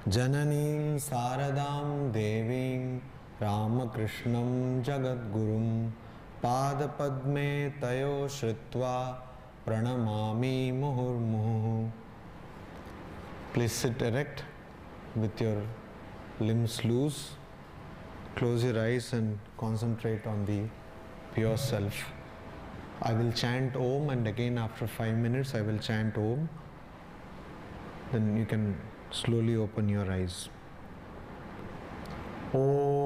Jananim Saradam Devim Ramakrishnam Jagadgurum Padapadme Tayo Shritva Pranamami Muhurmuhu. Please sit erect with your limbs loose. Close your eyes and concentrate on the pure self. I will chant Om, and again after 5 minutes I will chant Om. Then you can slowly open your eyes. Om.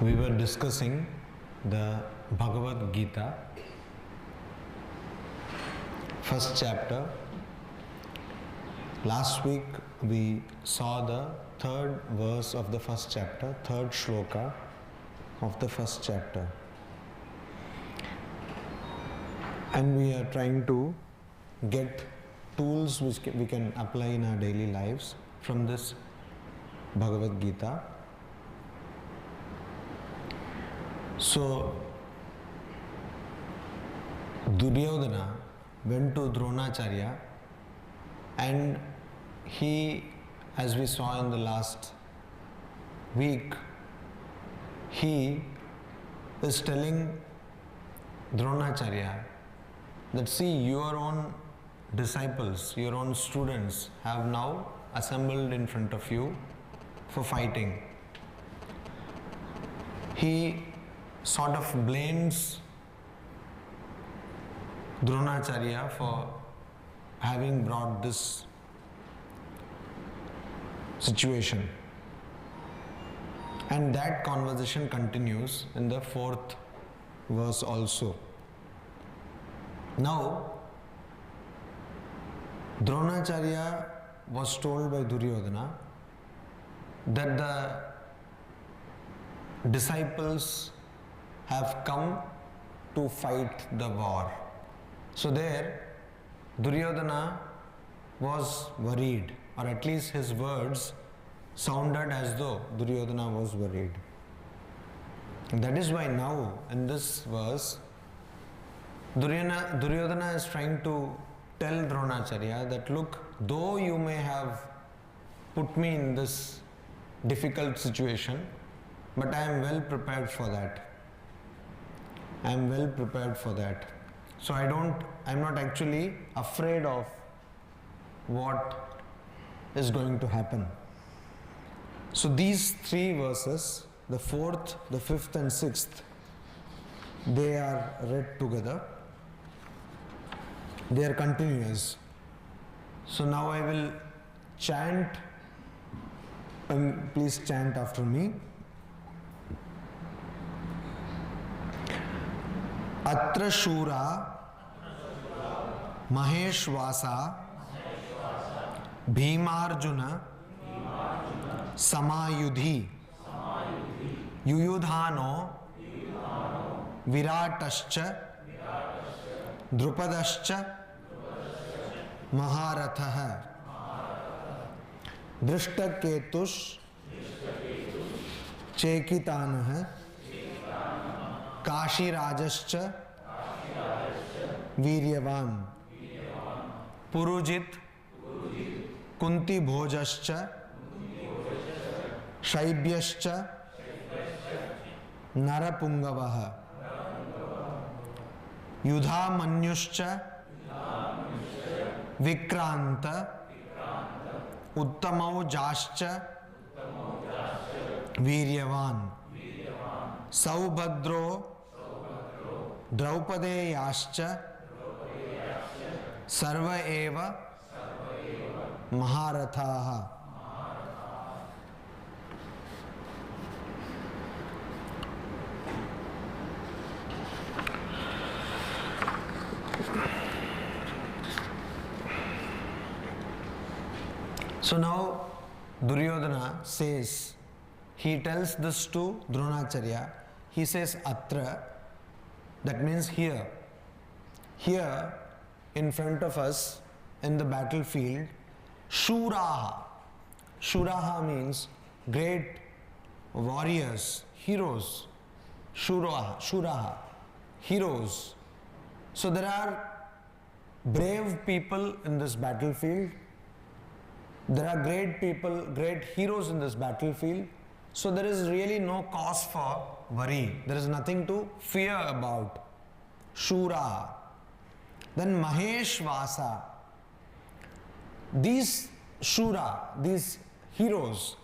We were discussing the Bhagavad Gita, first chapter. Last week we saw the third verse of the first chapter, third shloka of the first chapter. And we are trying to get tools which we can apply in our daily lives from this Bhagavad Gita. So, Duryodhana went to Dronacharya, and he, as we saw in the last week, he is telling Dronacharya that, see, your own disciples, your own students have now assembled in front of you for fighting. He sort of blames Dronacharya for having brought this situation. And that conversation continues in the fourth verse also. Now, Dronacharya was told by Duryodhana that the disciples have come to fight the war. So there, Duryodhana was worried, or at least his words sounded as though Duryodhana was worried. And that is why now, in this verse, Duryodhana is trying to tell Dronacharya that, look, though you may have put me in this difficult situation, but I am well prepared for that. I am well prepared for that. So I am not actually afraid of what is going to happen. So these three verses, the fourth, the fifth and sixth, they are read together. They are continuous. So now I will chant, and please chant after me. Atra Shura Maheshwasa Bhimarjuna Samayudhi Yuyudhano Viratascha Drupadascha Maharatha Drishtaketush Chekitanah Kashirajascha Viryavan Purujit Kunti Bhojascha, Shaibhyascha, Narapungavaha, Yudha Manyuscha, Vikranta, Uttamau Jascha, Viryavan, Saubhadro, Draupadeyascha, Sarva Eva, Maharathaha. So now Duryodhana says, he tells this to Dronacharya. He says Atra, that means here. Here in front of us in the battlefield, Shuraha. Shuraha means great warriors, heroes. Shuraha, heroes. So there are brave people in this battlefield. There are great people, great heroes in this battlefield. So there is really no cause for worry. There is nothing to fear about. Shura. Then Maheshvasa. These Shura, these heroes,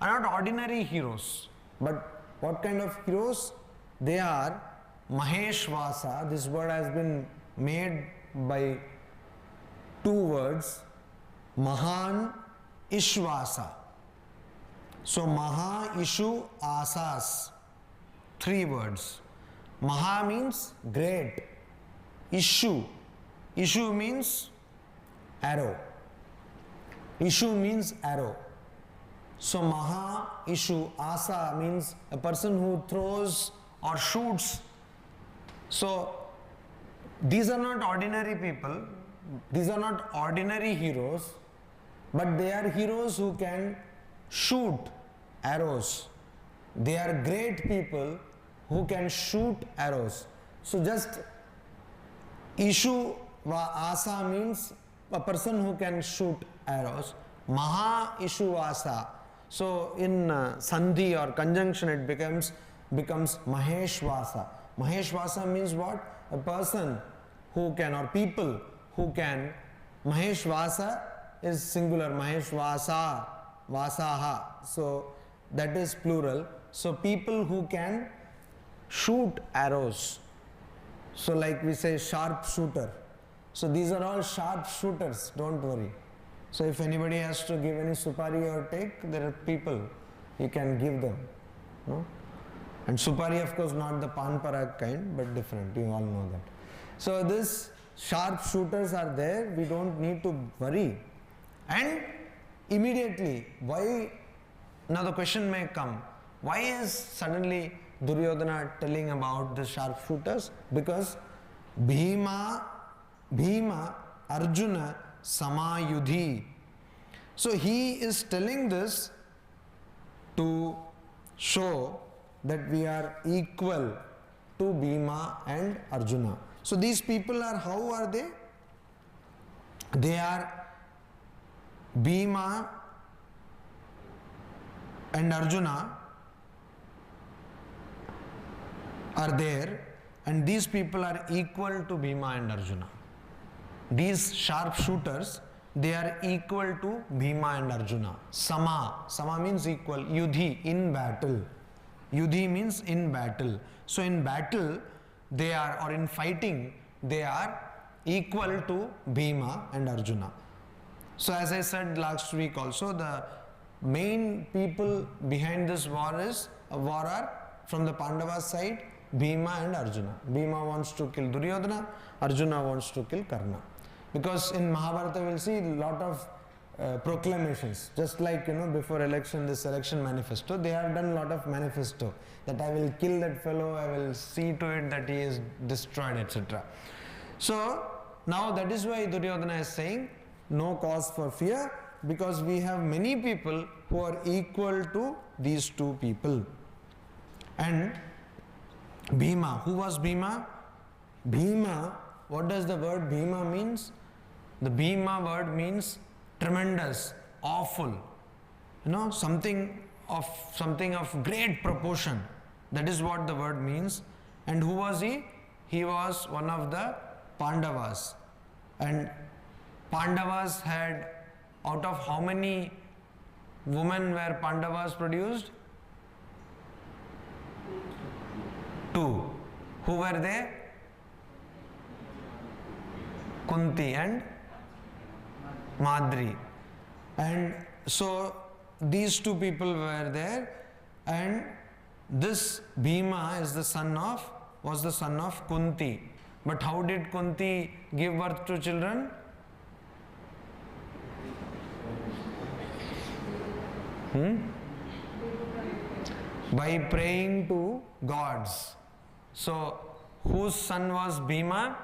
are not ordinary heroes. But what kind of heroes? They are Maheshvasa. This word has been made by two words. Mahan Ishvasa. So Maha, Ishu, Asas. Three words. Maha means great. Ishu. Ishu means arrow. Ishu means arrow. So Maha, Ishu, Asa means a person who throws or shoots. So these are not ordinary people. These are not ordinary heroes. But they are heroes who can shoot arrows. They are great people who can shoot arrows. So just Ishu va Asa means a person who can shoot arrows. Maha Ishu Asa. So in Sandhi or conjunction it becomes Maheshvasa. Maheshvasa means what? A person who can, or people who can. Maheshvasa is singular. Maheshvasa, Vasaha. So that is plural. So people who can shoot arrows. So like we say sharp shooter. So these are all sharp shooters, don't worry. So if anybody has to give any supari or take, there are people you can give them. No? And supari of course not the pan parag kind, but different, you all know that. So this sharp shooters are there, we don't need to worry. And immediately, why, now the question may come, why is suddenly Duryodhana telling about the sharpshooters? Because Bhima, Arjuna, Samayudhi. So he is telling this to show that we are equal to Bhima and Arjuna. So these people are, how are they? They are Bhima and Arjuna are there, and these people are equal to Bhima and Arjuna. These sharpshooters, they are equal to Bhima and Arjuna. Sama means equal. Yudhi, in battle. Yudhi means in battle. So in battle, they are, or in fighting, they are equal to Bhima and Arjuna. So as I said last week also, the main people behind this war are from the Pandavas side, Bhima and Arjuna. Bhima wants to kill Duryodhana, Arjuna wants to kill Karna. Because in Mahabharata we'll see a lot of proclamations, just like before election, this election manifesto, they have done a lot of manifesto that I will kill that fellow, I will see to it that he is destroyed, etc. So now that is why Duryodhana is saying no cause for fear, because we have many people who are equal to these two people. And Bhima, who was Bhima? Bhima, what does the word Bhima means? The Bhima word means tremendous, awful, something of great proportion. That is what the word means. And who was he? He was one of the Pandavas. And Pandavas had, out of how many women were Pandavas produced? 2. Who were they? Kunti and Madri. And so these 2 people were there, and this Bhima was the son of Kunti. But how did Kunti give birth to children? By praying to gods. So whose son was Bhima?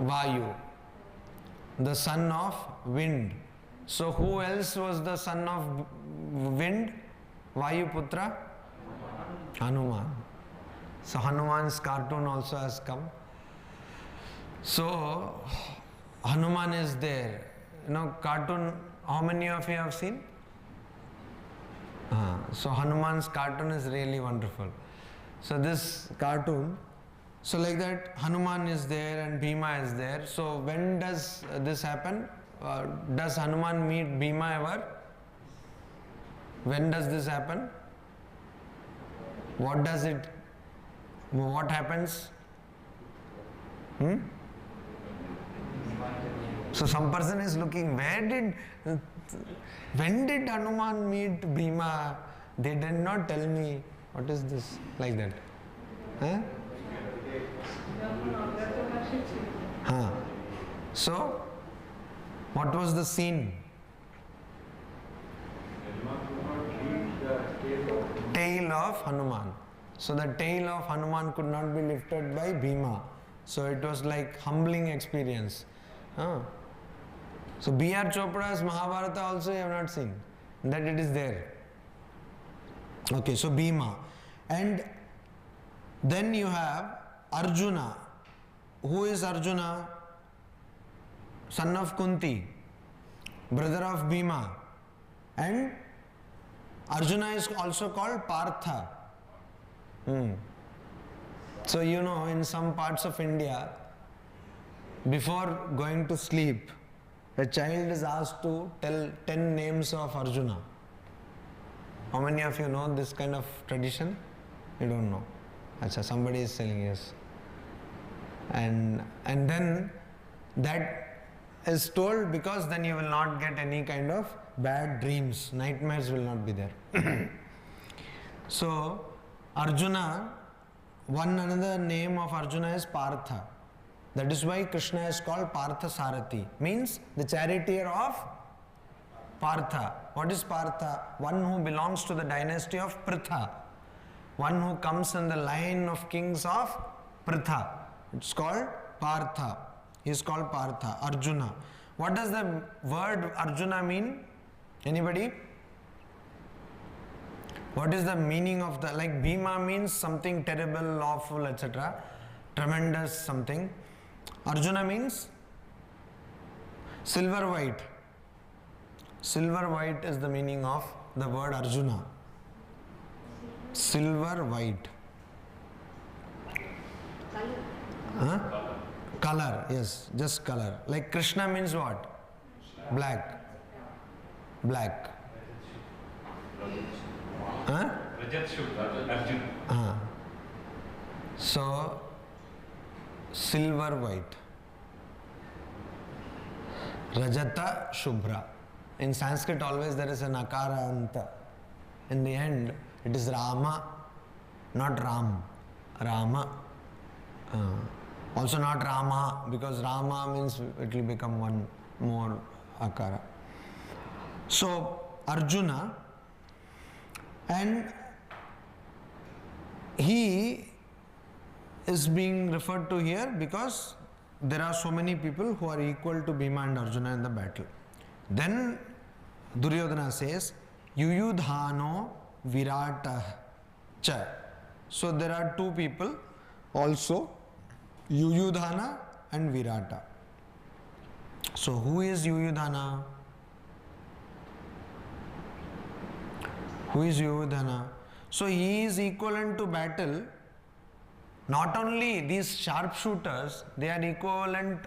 Vayu, the son of wind. So who else was the son of wind? Vayu Putra? Hanuman. So Hanuman's cartoon also has come. So Hanuman is there. Cartoon, how many of you have seen? So Hanuman's cartoon is really wonderful. So this cartoon, so like that, Hanuman is there and Bhima is there. So when does this happen? Does Hanuman meet Bhima ever? When does this happen? What happens? So some person is looking, when did Hanuman meet Bhima? They did not tell me. What is this? Like that. So, what was the scene? Tail of Hanuman. So the tail of Hanuman could not be lifted by Bhima. So it was like humbling experience. So B.R. Chopra's Mahabharata also you have not seen. That it is there. Okay, so Bhima. And then you have Arjuna. Who is Arjuna? Son of Kunti, brother of Bhima. And Arjuna is also called Partha. So in some parts of India, before going to sleep, a child is asked to tell 10 names of Arjuna. How many of you know this kind of tradition? You don't know. Achha, somebody is telling yes. And then that is told because then you will not get any kind of bad dreams. Nightmares will not be there. So Arjuna, one another name of Arjuna is Partha. That is why Krishna is called Partha Sarathi. Means the charioteer of Partha. What is Partha? One who belongs to the dynasty of Pritha. One who comes in the line of kings of Pritha. It's called Partha. He is called Partha, Arjuna. What does the word Arjuna mean? Anybody? What is the meaning of the, like Bhima means something terrible, awful, etc. Tremendous something. Arjuna means silver white. Silver white is the meaning of the word Arjuna. Silver white. Color, yes, just color. Like Krishna means what? Black. Black. So, silver white. Rajata Shubhra. In Sanskrit always there is an akara anta. In the end it is Rama, not Ram. Rama. Also not Rama, because Rama means it will become one more akara. So Arjuna, and he is being referred to here because there are so many people who are equal to Bhima and Arjuna in the battle. Then Duryodhana says, Yuyudhano Virata Cha. So there are 2 people also, Yuyudhana and Virata. So who is Yuyudhana? Who is Yuyudhana? So he is equivalent to battle. Not only these sharpshooters, they are equivalent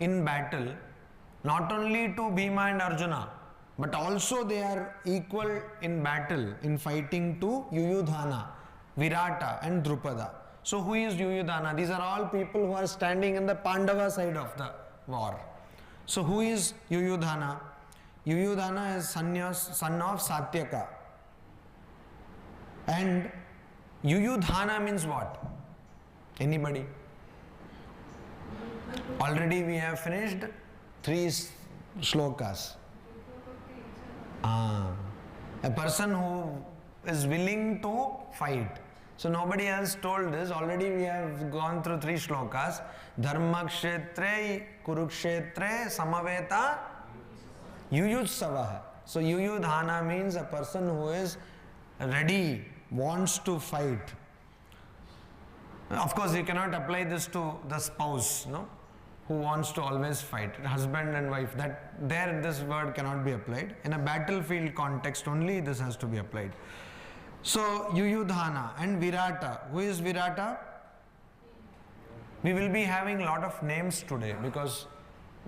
in battle, not only to Bhima and Arjuna, but also they are equal in battle, in fighting to Yuyudhana, Virata and Drupada. So who is Yuyudhana? These are all people who are standing in the Pandava side of the war. So who is Yuyudhana? Yuyudhana is son of Satyaka. And Yuyudhana means what? Anybody? Already we have finished 3 shlokas. A person who is willing to fight. So nobody else told this. Already we have gone through 3 shlokas. Dharma kshetre kurukshetre samaveta yuyutsavaha. So Yuyudhana means a person who is ready, wants to fight. Of course, you cannot apply this to the spouse, no, who wants to always fight. Husband and wife, that there this word cannot be applied. In a battlefield context only this has to be applied. So Yuyudhana and Virata. Who is Virata? We will be having a lot of names today because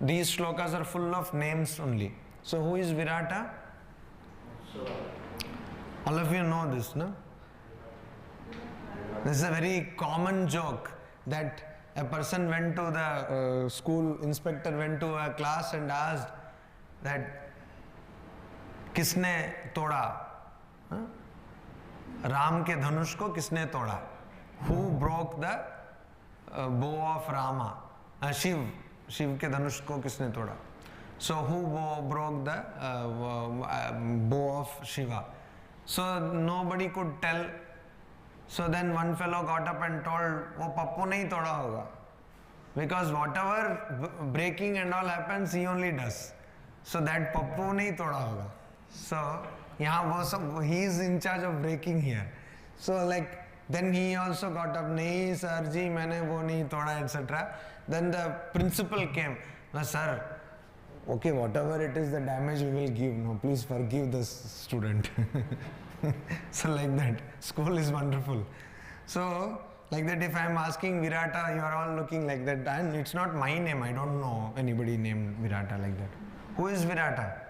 these shlokas are full of names only. So who is Virata? All of you know this, no? This is a very common joke that a person went to the school, inspector went to a class and asked that किसने तोड़ा? राम के धनुष को किसने तोड़ा? Who broke the bow of Rama? Shiv के धनुष को किसने तोड़ा? So who broke the bow of Shiva? So nobody could tell. So then one fellow got up and told, वो पप्पू नहीं तोड़ा होगा. Because whatever breaking and all happens, he only does. So that Pappu नहीं तोड़ा होगा. So यहाँ वो सब, he is in charge of breaking here. So like, then he also got up, नहीं sir जी मैंने वो नहीं तोड़ा etc. Then the principal came, no sir, okay whatever it is the damage we will give, no please forgive this student. So like that, school is wonderful. So like that, if I am asking Virata, you are all looking like that, and it's not my name, I don't know anybody named Virata like that. Who is Virata?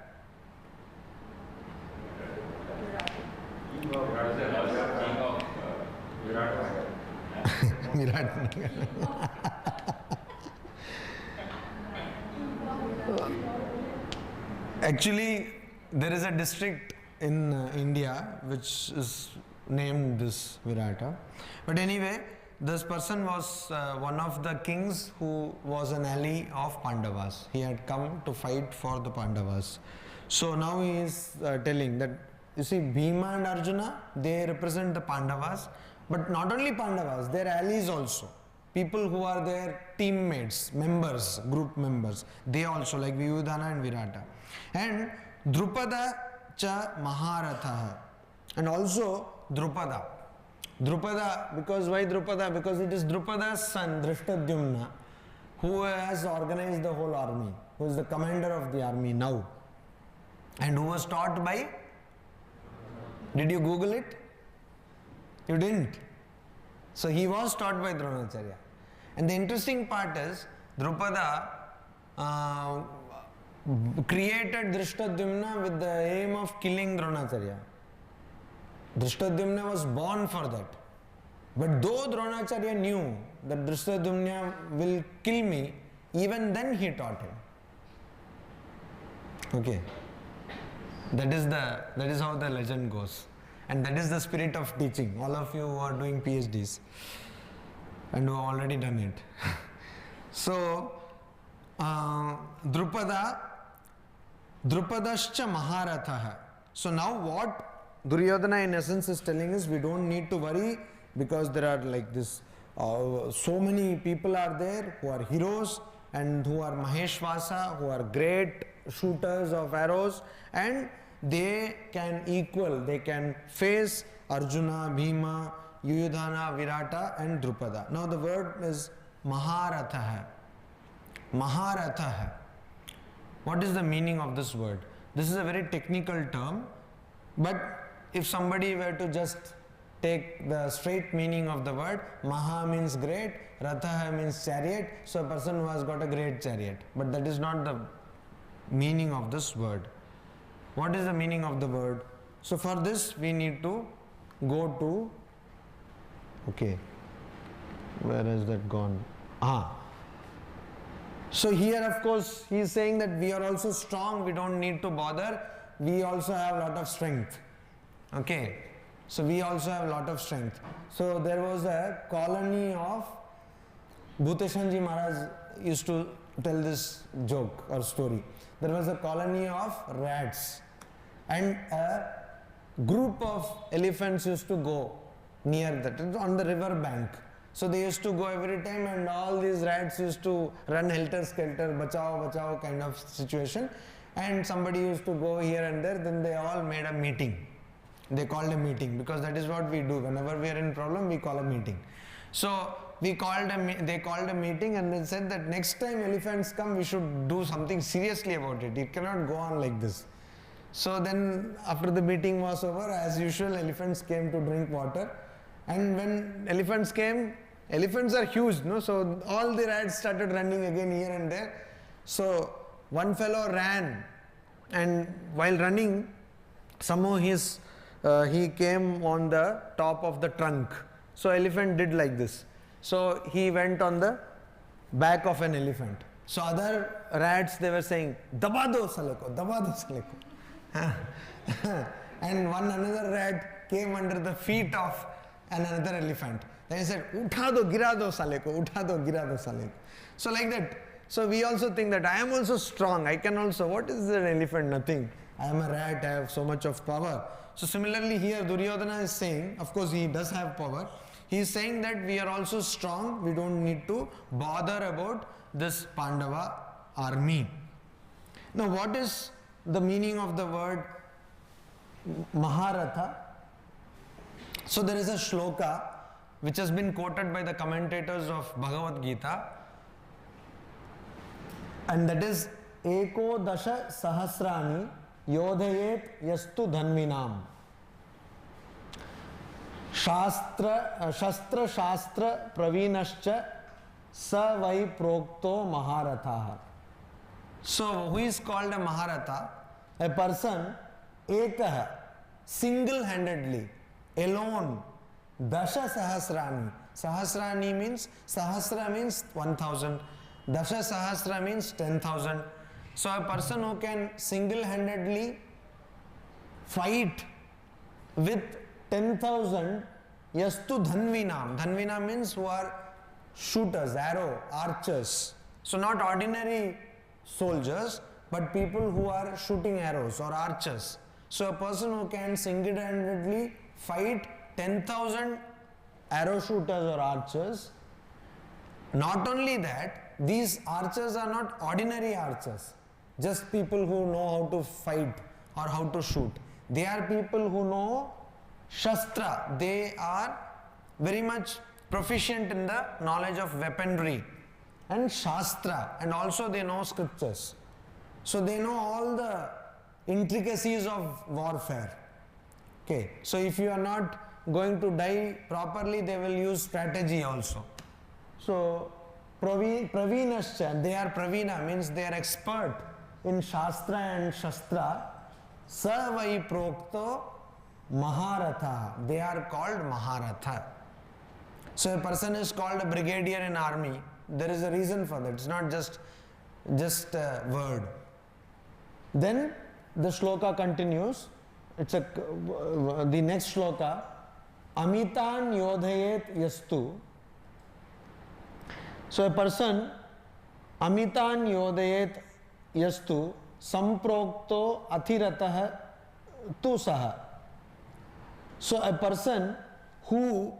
Virat. Actually, there is a district in India which is named this Virata. But anyway, this person was one of the kings who was an ally of Pandavas. He had come to fight for the Pandavas. So now he is telling that, you see, Bhima and Arjuna, they represent the Pandavas, but not only Pandavas, their allies also. People who are their teammates, members, group members, they also, like Yuyudhana and Virata. And Drupada cha Maharatha. And also Drupada. Drupada, because why Drupada? Because it is Drupada's son, Drishtadyumna, who has organized the whole army, who is the commander of the army now. And who was taught by? Did you Google it? You didn't. So he was taught by Dronacharya. And the interesting part is, Drupada created Drishtadyumna with the aim of killing Dronacharya. Drishtadyumna was born for that. But though Dronacharya knew that Drishtadyumna will kill me, even then he taught him. Okay. That is how the legend goes. And that is the spirit of teaching. All of you who are doing PhDs and who have already done it. So, Drupadascha Maharatha. So now what Duryodhana in essence is telling is, we don't need to worry because there are like this, so many people are there who are heroes and who are Maheshvasa, who are great shooters of arrows, and they can face Arjuna, Bhima, Yuyudhana, Virata and Drupada. Now the word is Maharatha. Maharatha. What is the meaning of this word? This is a very technical term, but if somebody were to just take the straight meaning of the word, Maha means great, Ratha means chariot, so a person who has got a great chariot. But that is not the meaning of this word. What is the meaning of the word? So for this we need to go to, okay, where has that gone? So here of course he is saying that we are also strong, we don't need to bother, we also have a lot of strength. Okay, so we also have a lot of strength. So there was a colony of, Bhuteshanji Maharaj used to tell this joke or story. There was a colony of rats and a group of elephants used to go near that, on the river bank. So they used to go every time and all these rats used to run helter-skelter, bachao, bachao kind of situation, and somebody used to go here and there. Then they all made a meeting. They called a meeting, because that is what we do. Whenever we are in problem, we call a meeting. So they called a meeting and they said that next time elephants come, we should do something seriously about it. It cannot go on like this. So then after the meeting was over, as usual, elephants came to drink water. And when elephants came, elephants are huge, no? So all the rats started running again here and there. So one fellow ran, and while running, somehow he came on the top of the trunk. So elephant did like this. So he went on the back of an elephant. So other rats, they were saying, "Daba do saleko, daba do saleko." And another rat came under the feet of another elephant. Then he said, "Utha do gira do saleko, utha do gira do saleko." So like that. So we also think that I am also strong. I can also, what is an elephant? Nothing. I am a rat, I have so much of power. So similarly here Duryodhana is saying, of course he does have power. He is saying that we are also strong. We don't need to bother about this Pandava army. Now what is the meaning of the word Mahabharata? So there is a shloka which has been quoted by the commentators of Bhagavad Gita, and that is Eko Dasha Sahasrani Yodhayet Yastu Dhanvinam Shastra Shastra Pravinascha Sa Vai Prokto Maharatha. So who is called a Maharatha? A person Ekah, single-handedly, alone, Dasha Sahasrani. Sahasrani means, Sahasra means 1000. Dasha Sahasra means 10,000. So a person who can single-handedly fight with 10,000 Yastu Dhanvinam. Dhanvinam means who are shooters, arrow, archers. So not ordinary soldiers, but people who are shooting arrows or archers. So a person who can single-handedly fight 10,000 arrow shooters or archers. Not only that, these archers are not ordinary archers, just people who know how to fight or how to shoot. They are people who know Shastra. They are very much proficient in the knowledge of weaponry and Shastra, and also they know scriptures. So they know all the intricacies of warfare. Okay, so if you are not going to die properly, they will use strategy also. So Pravinascha, they are Pravina, means they are expert in Shastra and Shastra. Savai Prokto Maharatha, they are called Maharatha. So a person is called a brigadier in army. There is a reason for that. It's not just a word. Then the shloka continues. It's the next shloka. Amitan yodhayet yastu. So a person, Amitan yodhayet yastu samprokto athiratah tu saha. So a person who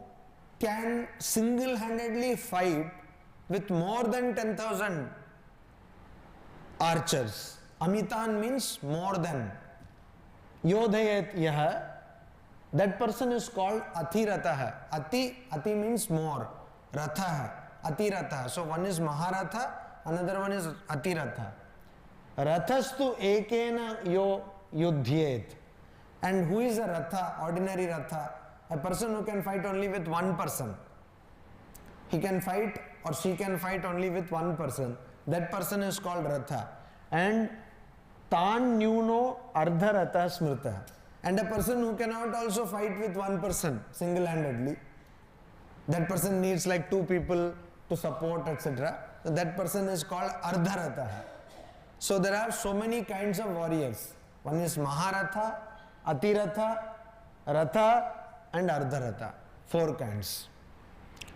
can single-handedly fight with more than 10,000 archers. Amitan means more than. Yodhayet yaha, that person is called Athiratah. Ati means more. Ratha, Atiratha. So one is Maharatha, another one is Atiratha. Rathastu ekena yo yudhyet. And who is a Ratha, ordinary Ratha? A person who can fight only with one person. He can fight or she can fight only with one person. That person is called Ratha. And Tan Nyuno Ardha Ratha Smrita. And a person who cannot also fight with one person single-handedly. That person needs like two people to support, etc. So that person is called Ardha Ratha. So there are so many kinds of warriors. One is Maharatha, Atiratha, Ratha and Ardharatha. 4 kinds.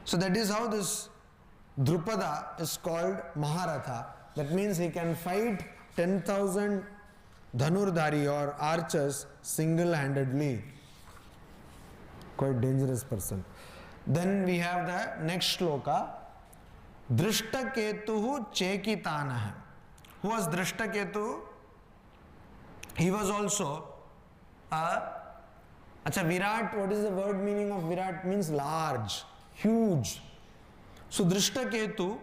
So that is how this Drupada is called Maharatha. That means he can fight 10,000 Dhanurdhari or archers single-handedly. Quite dangerous person. Then we have the next shloka. Drishtaketuhu Chekitanaha. Who was Drishtaketu? He was also Virat, what is the word meaning of Virat? Means large, huge. So Drishtaketu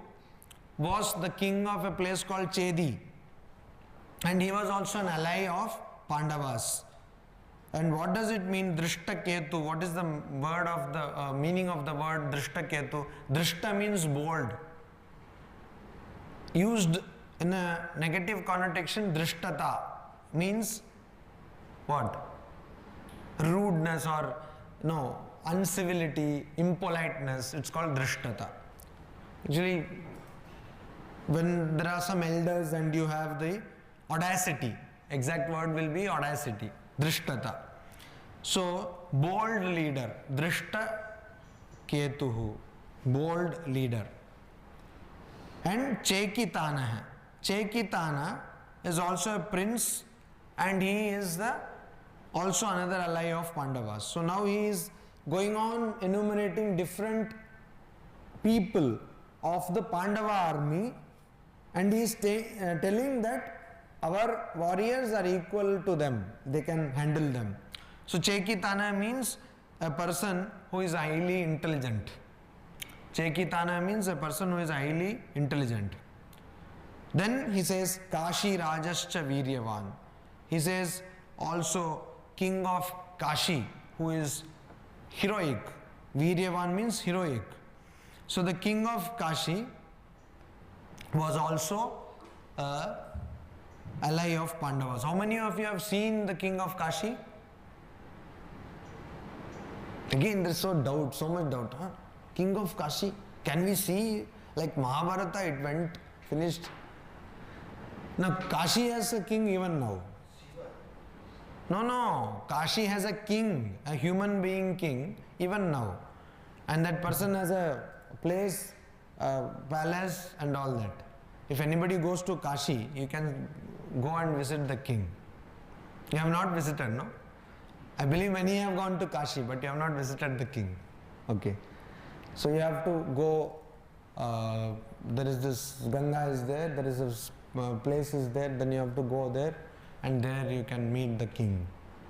was the king of a place called Chedi. And he was also an ally of Pandavas. And what does it mean, Drishtaketu? What is the word of the meaning of the word Drishtaketu? Drishta means bold. Used in a negative connotation, Drishtata means what? Rudeness or uncivility, impoliteness. It's called Drishtata. Actually, when there are some elders and you have the audacity, exact word will be audacity, Drishtata. So, bold leader, Drishta Ketuhu, bold leader. And Chekitana. Chekitana is also a prince and he is also another ally of Pandavas. So now he is going on enumerating different people of the Pandava army and he is telling that our warriors are equal to them. They can handle them. So Chekitana means a person who is highly intelligent. Chekitana means a person who is highly intelligent. Then he says Kashi Rajascha Viryavan. He says also king of Kashi who is heroic. Viryavan means heroic. So the king of Kashi was also ally of Pandavas. How many of you have seen the king of Kashi? Again, there is so much doubt. Huh? King of Kashi, can we see? Like Mahabharata, it went, finished. Now, Kashi has a king even now. No, Kashi has a king, a human being king, even now. And that person has a place, a palace and all that. If anybody goes to Kashi, you can go and visit the king. You have not visited, no? I believe many have gone to Kashi, but you have not visited the king. Okay. So you have to go, there is this, Ganga is there is a place is there, then you have to go there and there you can meet the king.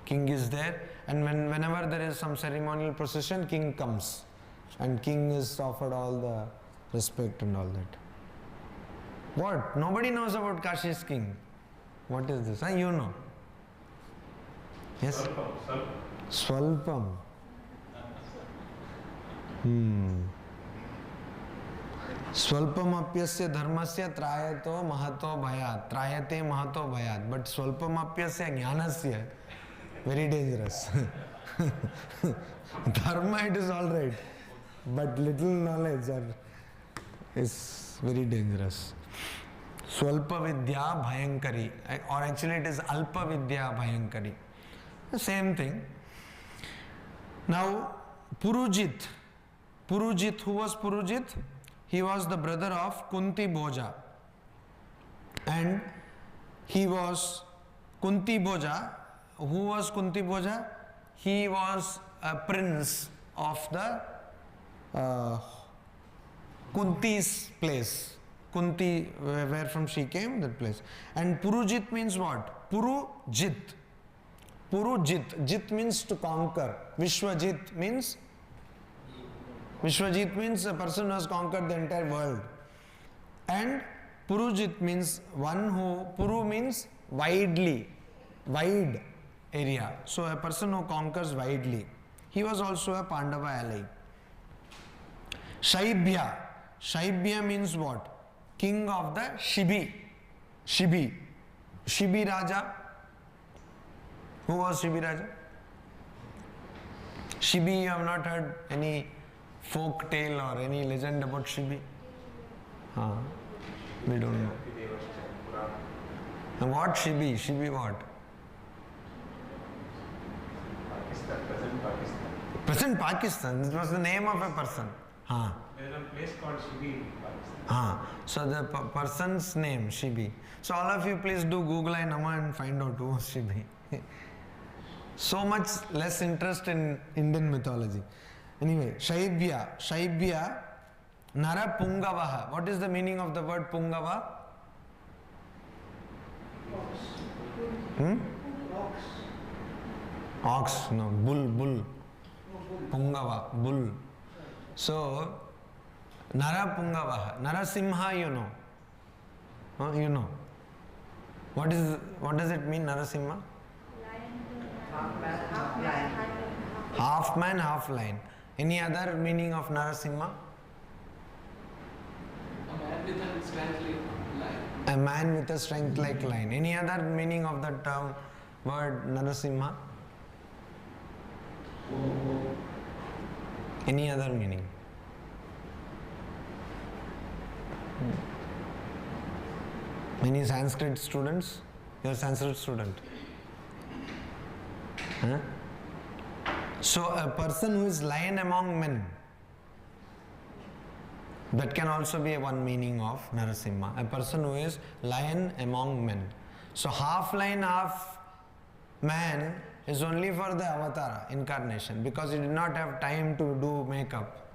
King is there and whenever there is some ceremonial procession, king comes and king is offered all the respect and all that. What? Nobody knows about Kashi's king. What is this? You know. Yes? Swalpam. Swalpamapyasya dharmasya trayato mahato bhayat. Trayate mahato bhayat. But swalpamapyasya jnanasya, very dangerous. Dharma, it is all right. But little knowledge is very dangerous. Swalpa vidya bhayankari. Or actually it is alpa vidya bhayankari. The same thing. Now, Purujit. Purujit, who was Purujit? He was the brother of Kunti Bhoja. And he was Kunti Bhoja. Who was Kunti Bhoja? He was a prince of the Kunti's place. Kunti, where from she came, that place. And Purujit means what? Purujit. Purujit. Jit means to conquer. Vishwajit means a person who has conquered the entire world. And Purujit means one who, Puru means widely, wide, area. So a person who conquers widely. He was also a Pandava ally. Shaibhya. Shaibhya means what? King of the Shibi. Shibi Raja. Who was Shibi Raja? Shibi, you have not heard any folk tale or any legend about Shibi? We don't know. And what Shibi? Shibi what? Present Pakistan. This was the name of a person. There is a place called Shibi in Pakistan. So the person's name, Shibi. So all of you please do Google and find out who was Shibi. So much less interest in Indian mythology. Anyway, Shaibhya, Nara Pungavaha. What is the meaning of the word Pungava? Ox, no, bull. Pungava, bull. So, Nara Pungavaha. Narasimha, you know. You know. What does it mean, Narasimha? Half man, half lion. Any other meaning of Narasimha? A man with a strength like lion. Any other meaning of the term word Narasimha? Any other meaning? Any Sanskrit students? You are a Sanskrit student. So a person who is lion among men, that can also be one meaning of Narasimha. A person who is lion among men. So half lion, half man is only for the avatar incarnation, because he did not have time to do makeup.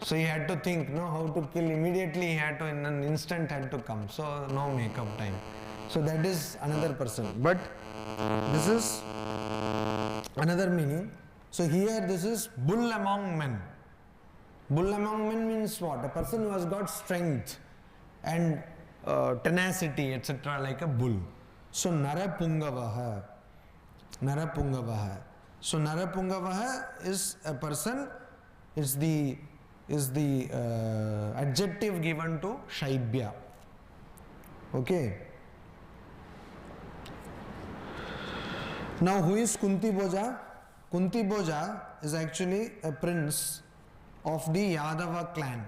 So he had to think, how to kill. Immediately he had to, in an instant had to come. So no makeup time. So that is another person. But this is another meaning. So here this is bull among men. Bull among men means what? A person who has got strength and tenacity, etc., like a bull. So Narapungavaha. So Narapungavaha is a person, is the adjective given to Shaibhya. Okay. Now who is Kunti Bhoja? Kunti Bhoja is actually a prince of the Yadava clan.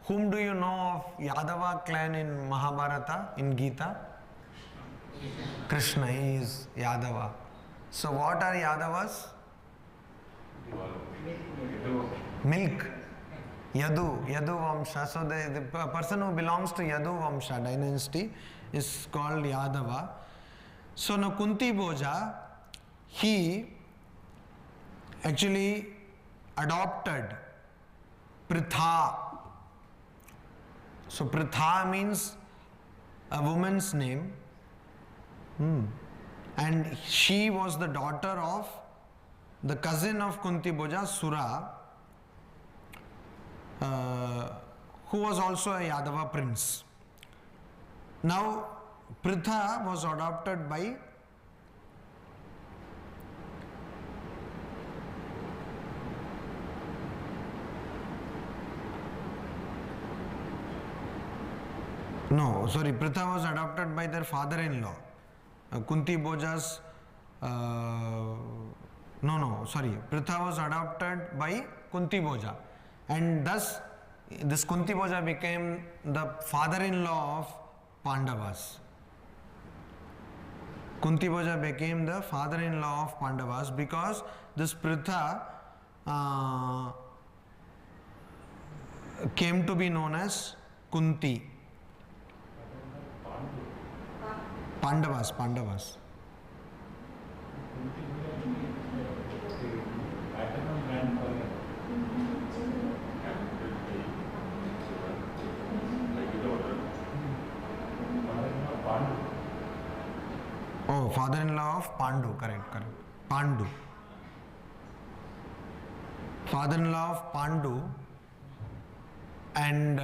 Whom do you know of Yadava clan in Mahabharata, in Gita? Krishna, he is Yadava. So what are Yadavas? Milk. Yadu Vamsha. So the person who belongs to Yadu Vamsha dynasty is called Yadava. So now Kunti Bhoja, he actually adopted Pritha. So Pritha means a woman's name. And she was the daughter of the cousin of Kunti Bhoja, Sura, who was also a Yadava prince. Now Pritha was adopted by Pritha was adopted by their father-in-law. Kunti Bhoja's Pritha was adopted by Kunti Bhoja, and thus this Kunti Bhoja became the father-in-law of Pandavas. Kunti Bhoja became the father-in-law of Pandavas because this Pritha came to be known as Kunti. Pandavas. Oh, father-in-law of Pandu, correct. Pandu. Father-in-law of Pandu, and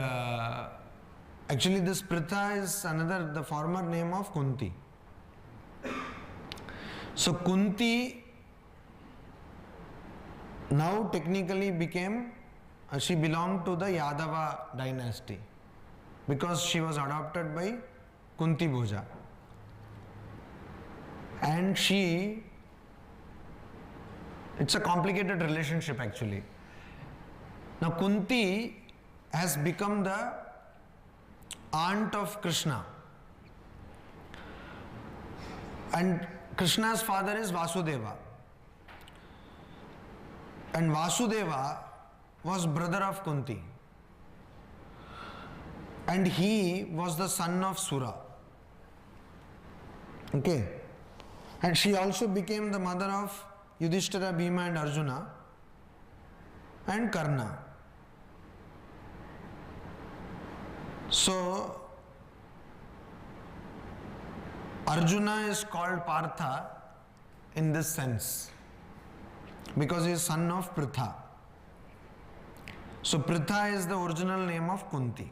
actually this Pritha is the former name of Kunti. So Kunti now technically became, she belonged to the Yadava dynasty because she was adopted by Kunti Bhoja. And it's a complicated relationship actually. Now Kunti has become the aunt of Krishna. And Krishna's father is Vasudeva. And Vasudeva was brother of Kunti. And he was the son of Sura. Okay. And she also became the mother of Yudhishthira, Bhima and Arjuna and Karna. So Arjuna is called Partha in this sense because he is son of Pritha. So Pritha is the original name of Kunti.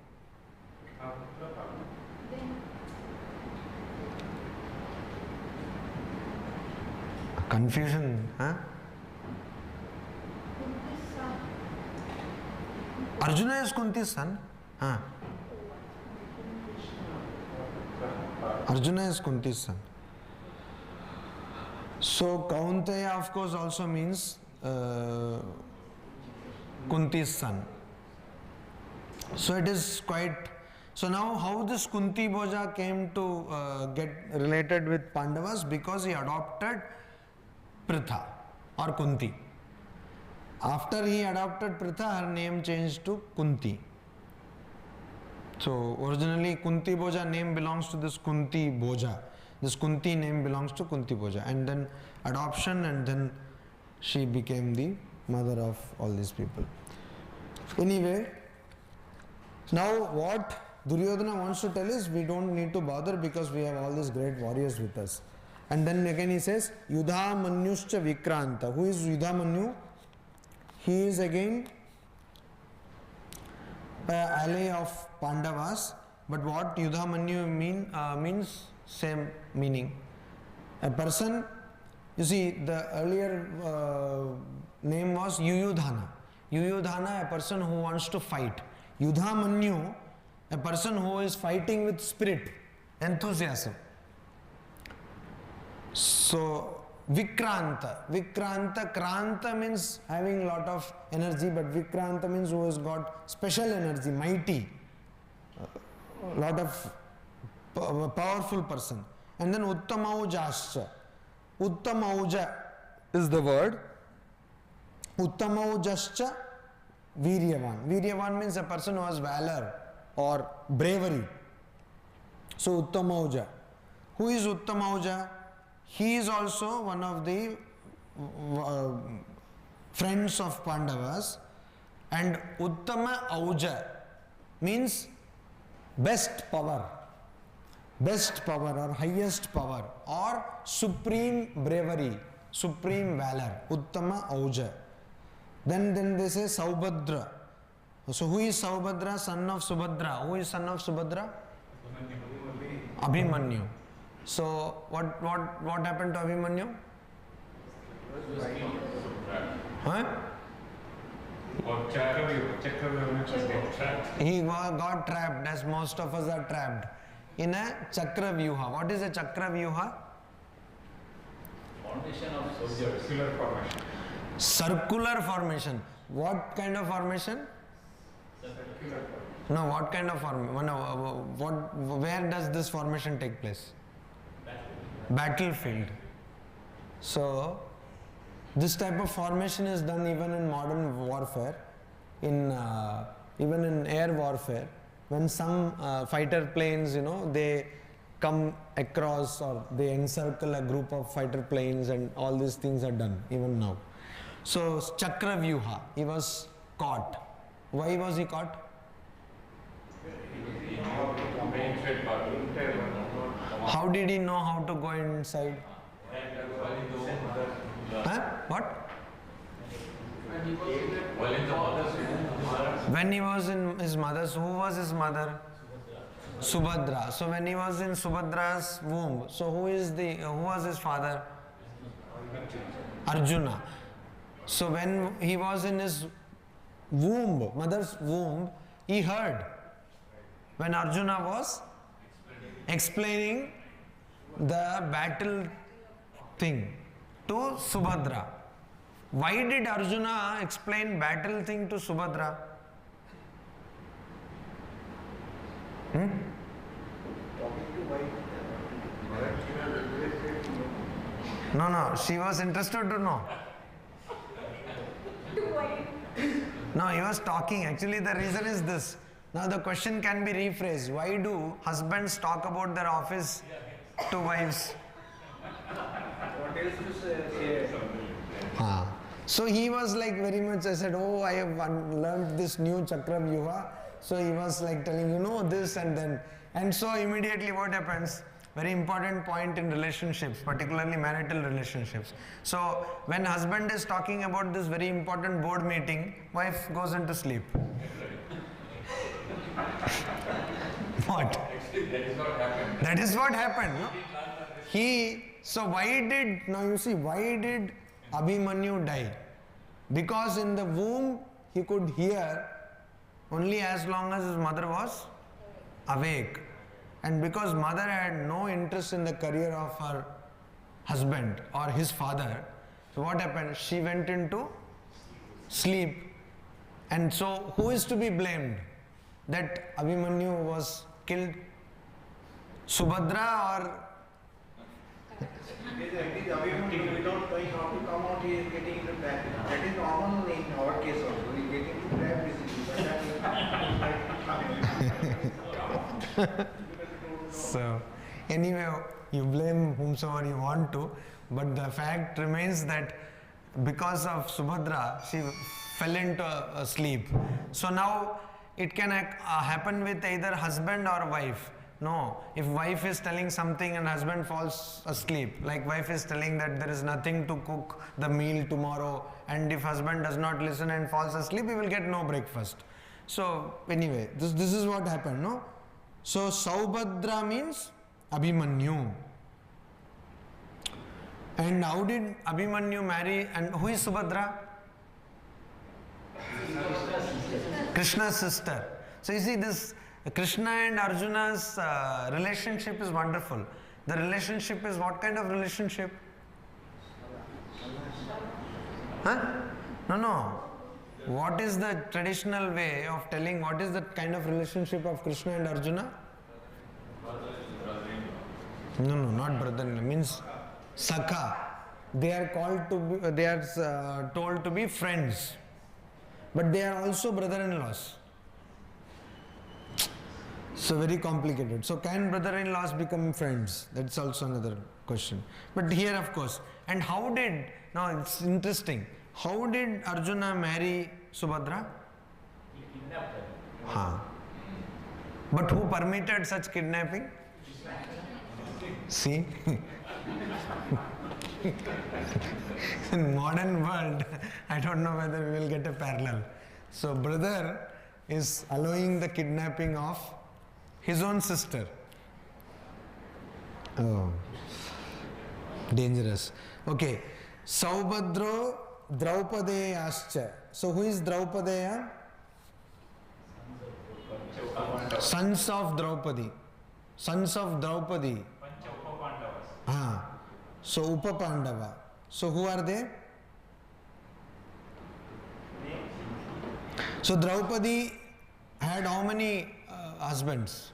Confusion, huh? Arjuna is Kunti's son? Huh? Arjuna is Kunti's son. So Kaunteya of course also means Kunti's son. So it is quite. So now how this Kunti Bhoja came to get related with Pandavas? Because he adopted Pritha or Kunti. After he adopted Pritha, her name changed to Kunti. So originally Kunti Bhoja name belongs to this Kunti Bhoja. This Kunti name belongs to Kunti Bhoja. And then adoption, and then she became the mother of all these people. Anyway, now what Duryodhana wants to tell is we don't need to bother because we have all these great warriors with us. And then again he says, Yudha Manyuscha Vikranta. Who is Yudha Manyu? He is again an ally of Pandavas. But what Yudha Manyu means same meaning. A person, you see, the earlier name was Yuyudhana. Yuyudhana, a person who wants to fight. Yudha Manyu, a person who is fighting with spirit, enthusiasm. So Vikranta, Kranta means having a lot of energy, but Vikranta means who has got special energy, mighty, a lot of powerful person. And then Uttamaujascha. Uttamauja is the word. Uttamaujascha Viryavan. Viryavan means a person who has valor or bravery. So Uttamauja. Who is Uttamauja? He is also one of the friends of Pandavas. And Uttama Auja means best power or highest power or supreme bravery, supreme valor. Uttama Auja. Then they say Saubhadra. So who is Saubhadra? Son of Subhadra. Who is son of Subhadra? Abhimanyu. So what happened to Abhimanyu? Huh? He got trapped, as most of us are trapped, in a Chakra Vyuha. What is a Chakra Vyuha? Foundation of soldiers. Circular formation. Circular formation. What kind of formation? Circular formation. No, what kind of formation? Where does this formation take place? Battlefield. So this type of formation is done even in modern warfare, even in air warfare. When some fighter planes, they come across or they encircle a group of fighter planes, and all these things are done even now. So Chakra Vyuha, he was caught. Why was he caught? How did he know how to go inside? Huh? What? When he was in his mother's, who was his mother? Subhadra. So when he was in Subhadra's womb, so who was his father? Arjuna. So when he was in his womb, mother's womb, he heard when Arjuna was explaining the battle thing to Subhadra. Why did Arjuna explain battle thing to Subhadra? No, she was interested to know. No, he was talking. Actually, the reason is this. Now the question can be rephrased. Why do husbands talk about their office to wives? What else to say? So he was like very much, I said, oh, I have learned this new chakra vyuha. So he was like telling, this and then. And so immediately what happens? Very important point in relationships, particularly marital relationships. So when husband is talking about this very important board meeting, wife goes into sleep. What? Actually, that is what happened. That is what happened. No? Why did Abhimanyu die? Because in the womb he could hear only as long as his mother was awake. And because mother had no interest in the career of her husband or his father, so what happened? She went into sleep. And so who is to be blamed that Abhimanyu was killed? Subhadra or Abhimanyu without knowing how to come out, he is getting into trap. That is normal in our case also. We get into trap easily. So, anyway, you blame whomsoever you want to, but the fact remains that because of Subhadra, she fell into a sleep. So now it can happen with either husband or wife. No, if wife is telling something and husband falls asleep, like wife is telling that there is nothing to cook the meal tomorrow, and if husband does not listen and falls asleep, he will get no breakfast. So anyway, this is what happened, no? So Saubhadra means Abhimanyu. And how did Abhimanyu marry, and who is Subhadra? Krishna's sister. So you see, this Krishna and Arjuna's relationship is wonderful. The relationship is what kind of relationship? No. What is the traditional way of telling what is the kind of relationship of Krishna and Arjuna? No, not brother-in-law. Means Sakha. They are called to be, they are told to be friends, but they are also brother-in-laws. So very complicated. So can brother-in-laws become friends? That's also another question. But here, of course. And how did? Now it's interesting. How did Arjuna marry Subhadra? He kidnapped her. But who permitted such kidnapping? See? In modern world, I don't know whether we will get a parallel. So brother is allowing the kidnapping of his own sister. Oh, dangerous. Okay. Saubhadro Draupadeyascha. So who is Draupadeya? Sons of Draupadi. Sons of Draupadi. So Upapandava. So who are they? So Draupadi had how many husbands?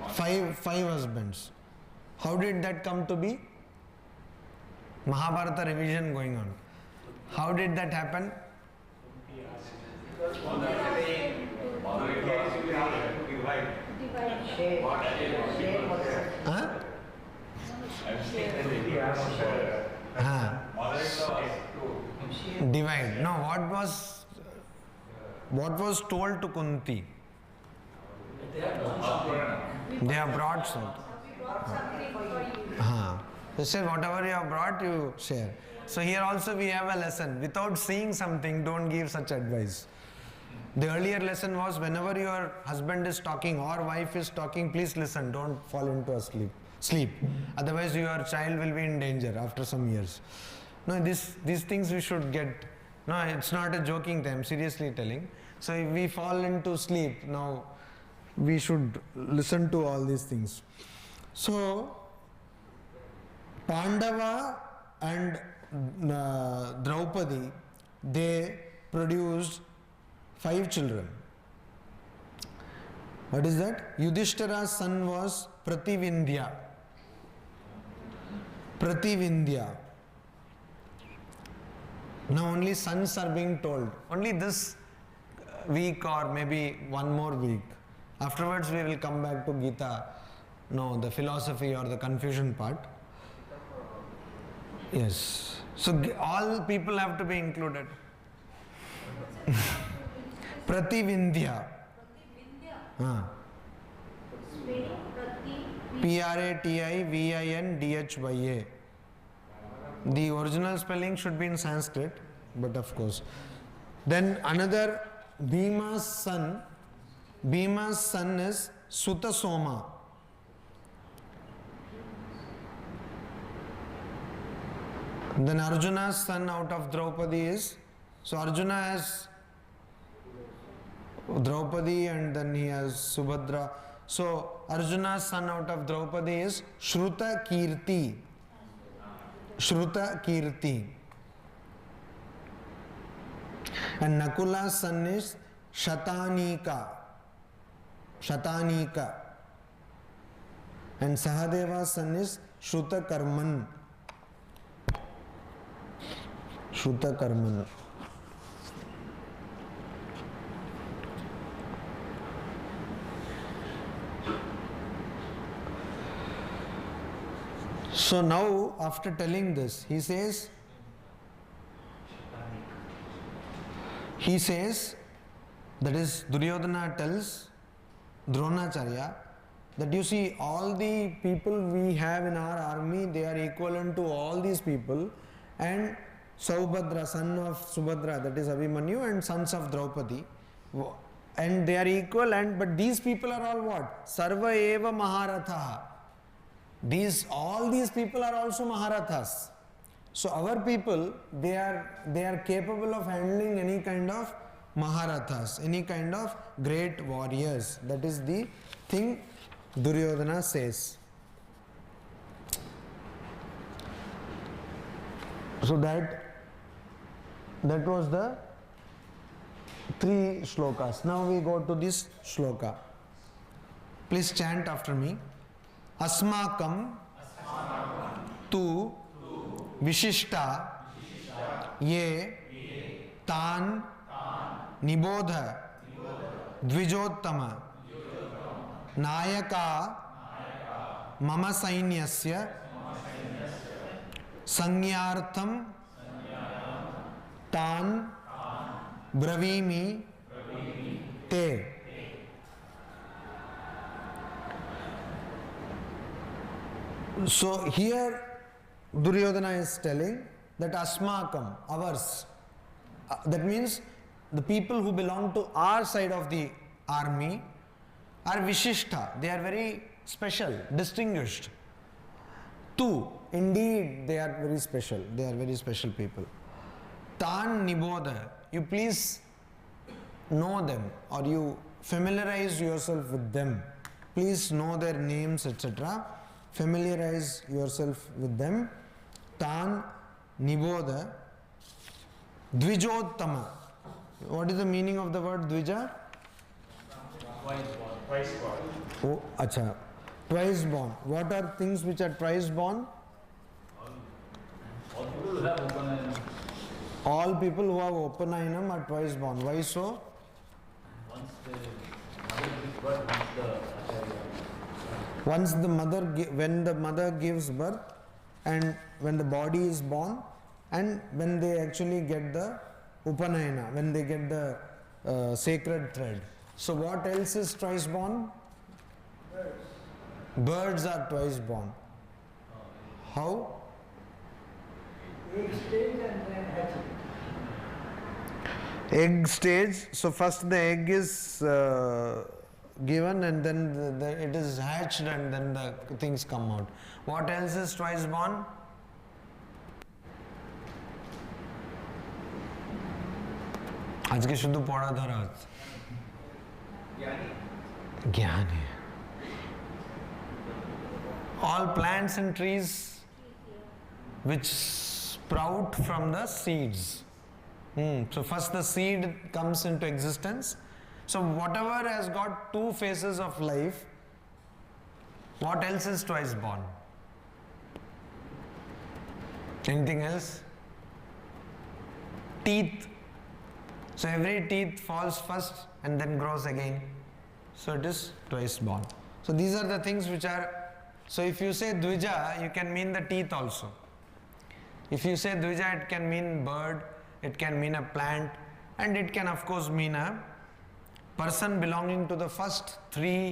Five husbands. How did that come to be? Mahabharata revision going on. How did that happen? Divide. No, what was told to Kunti? They have brought something. They said whatever you have brought, you share. So here also we have a lesson. Without seeing something, don't give such advice. The earlier lesson was whenever your husband is talking or wife is talking, please listen. Don't fall into a sleep. Sleep. Otherwise your child will be in danger after some years. No, these things we should get. No, it's not a joking time, seriously telling. So if we fall into sleep, now we should listen to all these things. So Pandava and Draupadi, they produced 5 children. What is that? Yudhishthira's son was Prativindhya. Now only sons are being told. Only this week or maybe one more week. Afterwards we will come back to Gita. No, the philosophy or the confusion part. Yes. So all people have to be included. Prativindhya. Prativindhya. The original spelling should be in Sanskrit, but of course. Then another Bhima's son is Sutta Soma. Then Arjuna's son out of Draupadi is, so Arjuna has Draupadi and then he has Subhadra. So Arjuna's son out of Draupadi is Shruta Kirti. And Nakula's son is Shatanika. And Sahadeva's son is Shruta Karman. So now, after telling this, he says, that is, Duryodhana tells Dronacharya that you see, all the people we have in our army, they are equivalent to all these people, and Saubhadra, son of Subhadra, that is Abhimanyu, and sons of Draupadi, and they are equal, but these people are all what? Sarva eva Maharatha. All these people are also Maharathas. So our people, they are capable of handling any kind of Maharathas, any kind of great warriors. That is the thing Duryodhana says. So that was the 3 shlokas. Now we go to this shloka. Please chant after me. Asmakam tu Vishishta ye tan nibodha dvijottama nayaka mama sainyasya sangyartham tan bravimi te. So here Duryodhana is telling that Asmakam, ours, that means the people who belong to our side of the army are Vishishta, they are very special, distinguished. Tu, indeed they are very special, they are very special people. Tan Nibodha, you please know them or you familiarize yourself with them. Please know their names, etc. Familiarize yourself with them. Tan Nibodha Dvijottama. What is the meaning of the word Dvija? Twice born. Oh, acha. Twice born. What are things which are twice born? All people who have Upanayinam are twice born. Why so? When the mother gives birth and when the body is born and when they actually get the Upanayana, when they get the sacred thread. So what else is twice born? Birds are twice born. How? Egg stage and then hatching. Egg stage. So first the egg is given and then it is hatched and then the things come out. What else is twice born? আজকে শুধু পড়া ধরা হচ্ছে জ্ঞানী all plants and trees which sprout from the seeds. So first the seed comes into existence. So whatever has got two phases of life, what else is twice born? Anything else? Teeth. So every teeth falls first and then grows again. So it is twice born. So these are the things which are. So if you say Dvija, you can mean the teeth also. If you say Dvija, it can mean bird, it can mean a plant, and it can of course mean a person belonging to the first three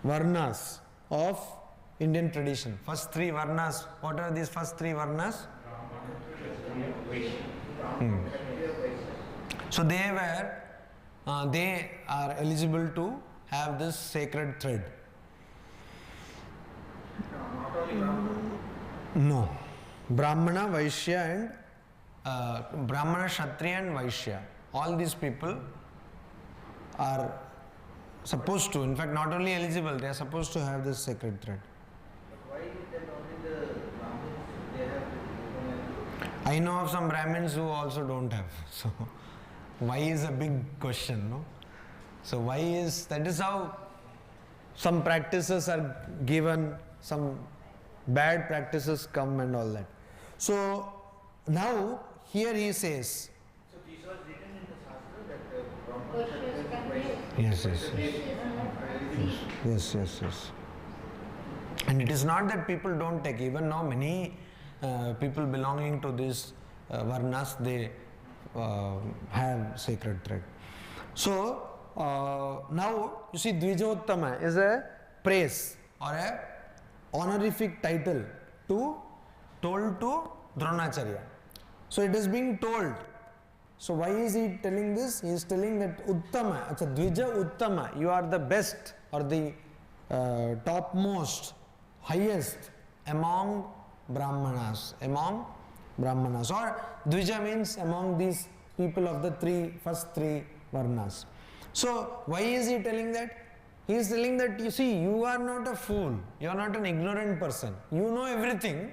varnas of Indian tradition. First three varnas. What are these first three varnas? So they are eligible to have this sacred thread. No. Brahmana, Vaishya and Brahmana, Kshatriya and Vaishya. All these people are supposed to, in fact not only eligible, they are supposed to have this sacred thread. Why is that only the Brahmins they have? I know of some Brahmins who also don't have. So why is a big question, no? So why is, that is how some practices are given, some bad practices come and all that. So now here he says. So this was written in the Shastra that Brahmana, Kshatriya and Vaishya. Yes. And it is not that people don't take, even now many people belonging to these varnas, they have sacred thread. So now you see Dvijottama is a praise or a honorific title told to Dronacharya. So it is being told. So why is he telling this? He is telling that Uttama, Dvija Uttama, you are the best or the topmost, highest among Brahmanas. Or Dvija means among these people of the first three varnas. So why is he telling that? He is telling that, you see, you are not a fool, you are not an ignorant person. You know everything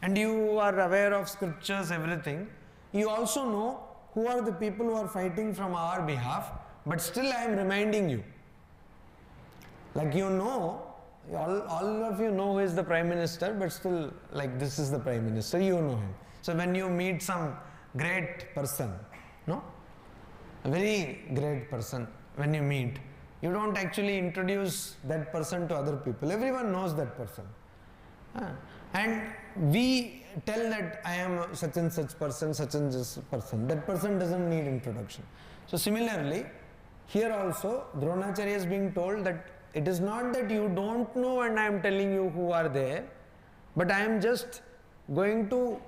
and you are aware of scriptures, everything. You also know who are the people who are fighting from our behalf, but still I am reminding you. Like you know, all of you know who is the Prime Minister, but still, like this is the Prime Minister, you know him. So when you meet some great person, no? A very great person, when you meet, you don't actually introduce that person to other people. Everyone knows that person. And we tell that I am such and such person, such and such person. That person doesn't need introduction. So similarly, here also, Dronacharya is being told that it is not that you don't know and I am telling you who are there, but I am just going to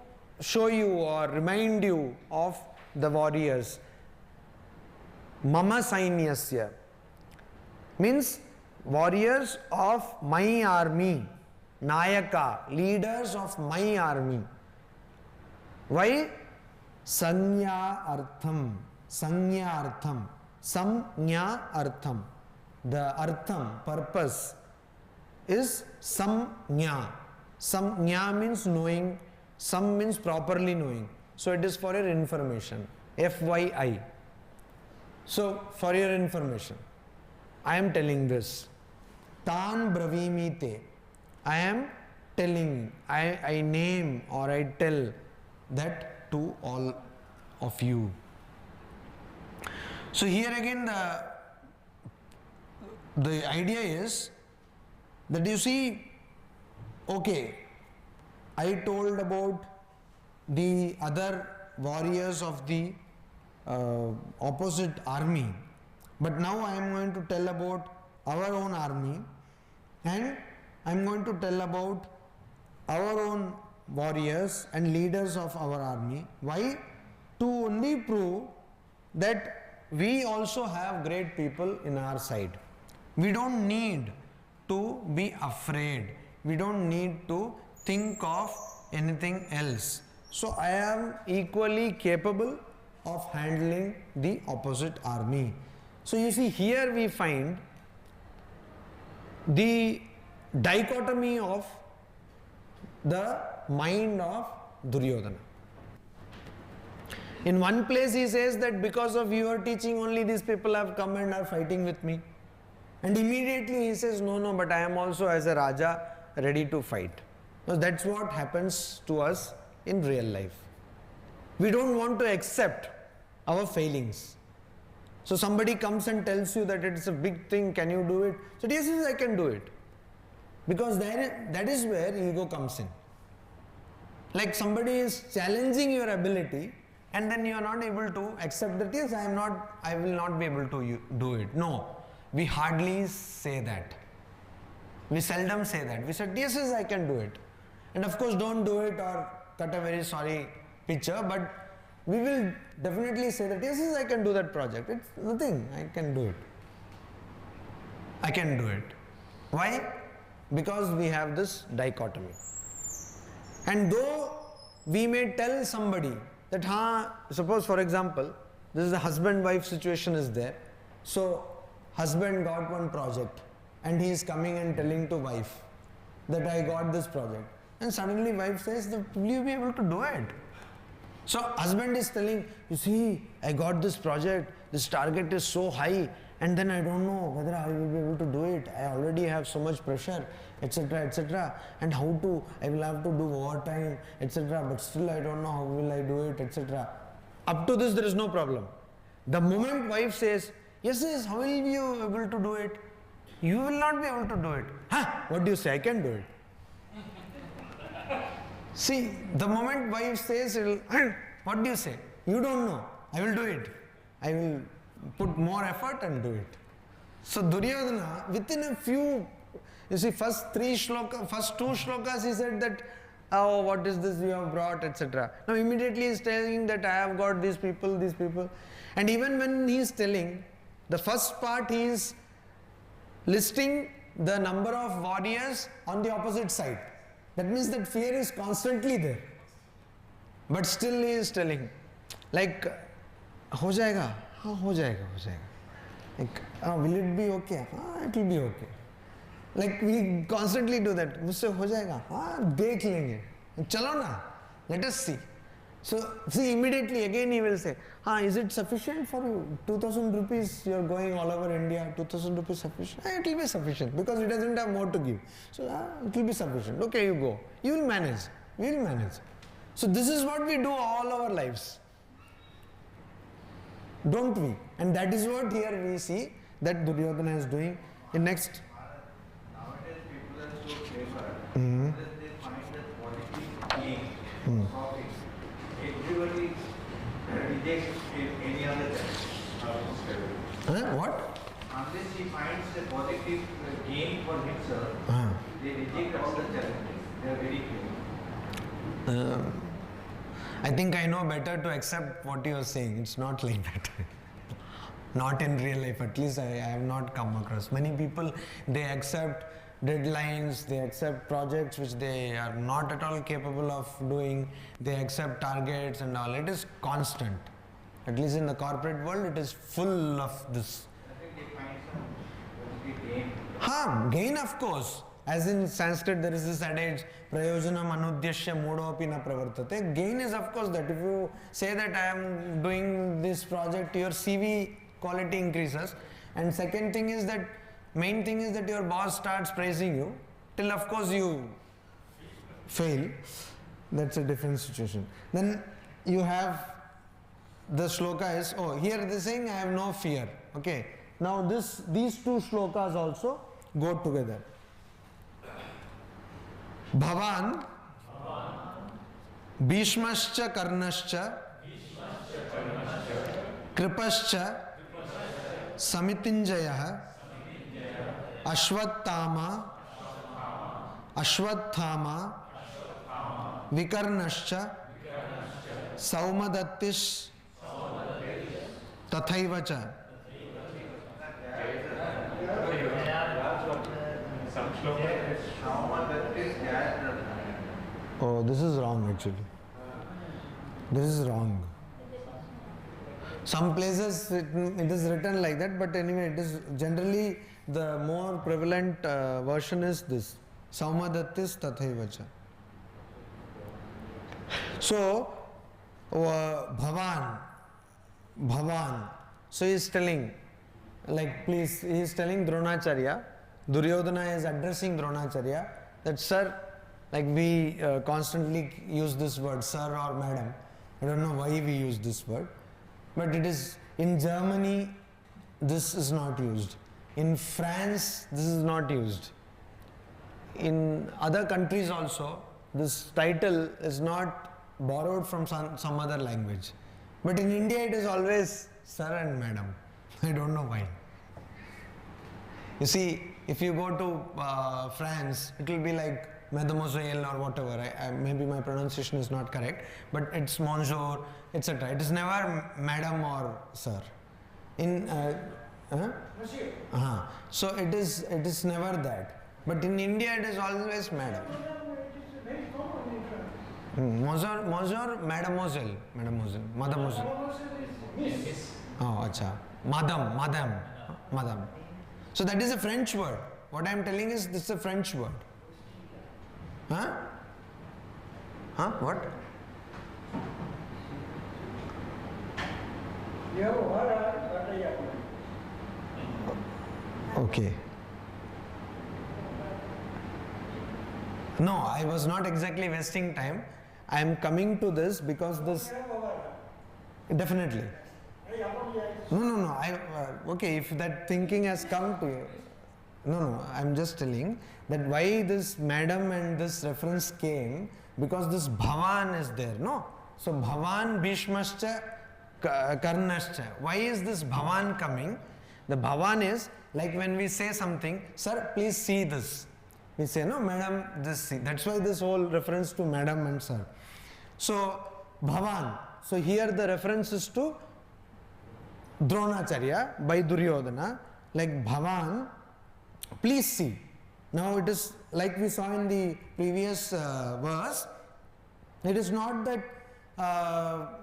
show you or remind you of the warriors. Mama Sainyasya means warriors of my army. Nayaka, leaders of my army. Why? Sanya artham. Samnya artham. The artham, purpose, is samnya. Samnya means knowing, sam means properly knowing. So it is for your information. FYI. So for your information, I am telling this. Tan bravimite. I am telling, I name or I tell that to all of you. So here again the idea is that you see, okay, I told about the other warriors of the opposite army, but now I am going to tell about our own army and I am going to tell about our own warriors and leaders of our army. Why? To only prove that we also have great people in our side. We don't need to be afraid. We don't need to think of anything else. So I am equally capable of handling the opposite army. So you see, here we find the dichotomy of the mind of Duryodhana. In one place he says that because of your teaching only these people have come and are fighting with me. And immediately he says, no, but I am also as a Raja ready to fight. So that's what happens to us in real life. We don't want to accept our failings. So somebody comes and tells you that it's a big thing, can you do it? So yes, I can do it. Because that is where ego comes in. Like somebody is challenging your ability and then you are not able to accept that, yes, I will not be able to do it. No, we hardly say that. We seldom say that. We said, yes, I can do it. And of course, don't do it or cut a very sorry picture, but we will definitely say that, yes, I can do that project. It's nothing, I can do it. I can do it. Why? Because we have this dichotomy. And though we may tell somebody that, suppose for example, this is a husband-wife situation is there. So, husband got one project and he is coming and telling to wife that I got this project. And suddenly wife says, that, will you be able to do it? So, husband is telling, you see, I got this project, this target is so high, and then I don't know whether I will be able to do it. I already have so much pressure, etc., and I will have to do overtime, etc., but still I don't know how will I do it, etc. Up to this there is no problem. The moment wife says, yes, how will you be able to do it? You will not be able to do it. What do you say? I can do it. See, the moment wife says, what do you say? You don't know. I will do it. I will put more effort and do it. So Duryodhana, within a few, you see, first two shlokas he said that, oh, what is this you have brought, etc. Now immediately he is telling that I have got these people. And even when he is telling, the first part he is listing the number of warriors on the opposite side. That means that fear is constantly there. But still he is telling, like, ho jayega? Ho jayega. Like, will it be okay? It will be okay. Like we constantly do that. Musse ho jayega? Dekh lenge. Chalo na. Let us see. So, see, immediately again he will say, is it sufficient for you? 2000 rupees, you are going all over India, 2000 rupees sufficient? It will be sufficient because he doesn't have more to give. So, it will be sufficient. Okay, you go. You will manage. We will manage. So, this is what we do all our lives. Don't we? And that is what here we see that Duryodhana is doing. In next. Nowadays people are so clever that they find that quality gain of it. Everybody rejects any other challenge. What? Unless he finds a positive gain for himself, they reject all the challenges. They are very clear. I think I know better to accept what you are saying. It's not like that. Not in real life. At least I have not come across. Many people, they accept deadlines, they accept projects which they are not at all capable of doing. They accept targets and all. It is constant. At least in the corporate world, it is full of this. I think they find some positive gain. Gain of course. As in Sanskrit, there is this adage, prayojanam anudyashya mudopi na pravartate. Gain is of course that if you say that I am doing this project, your CV quality increases. And second thing is that, main thing is that your boss starts praising you, till of course you fail. That's a different situation. Then you have, the shloka is, here they are saying I have no fear. Okay. Now these two shlokas also go together. Bhavan Bhishmascha Karnascha Kripascha Samitinjaya Ashwathama Vikarnascha Saumadattish Tathaivacha. Oh, this is wrong actually. This is wrong. Some places it is written like that, but anyway, it is generally the more prevalent version is this. Saumadattis tathaivacha. So, Bhavan. So he is telling, like please, he is telling Dronacharya, Duryodhana is addressing Dronacharya, that sir, like we constantly use this word, sir or madam. I don't know why we use this word, but it is, in Germany, this is not used. In France, this is not used. In other countries also, this title is not borrowed from some other language. But in India, it is always sir and madam. I don't know why. You see, if you go to France, it will be like mademoiselle or whatever. Maybe my pronunciation is not correct, but it's monsieur, etc. It is never madam or sir. In so it is never that. But in India, it is always madam. Monsieur, mademoiselle, mademoiselle. Oh, acha. Madame. So that is a French word. What I am telling is this is a French word. What? Okay. No, I was not exactly wasting time. I am coming to this because this... Definitely. No. Okay, if that thinking has come to you... No, I'm just telling that why this madam and this reference came, because this Bhavan is there, no? So Bhavan Bhishmascha Karnascha. Why is this Bhavan coming? The Bhavan is like when we say something, sir, please see this. We say, no, madam, this see. That's why this whole reference to madam and sir. So Bhavan. So here the reference is to Dronacharya by Duryodhana, like Bhavan, please see. Now it is like we saw in the previous verse, it is not that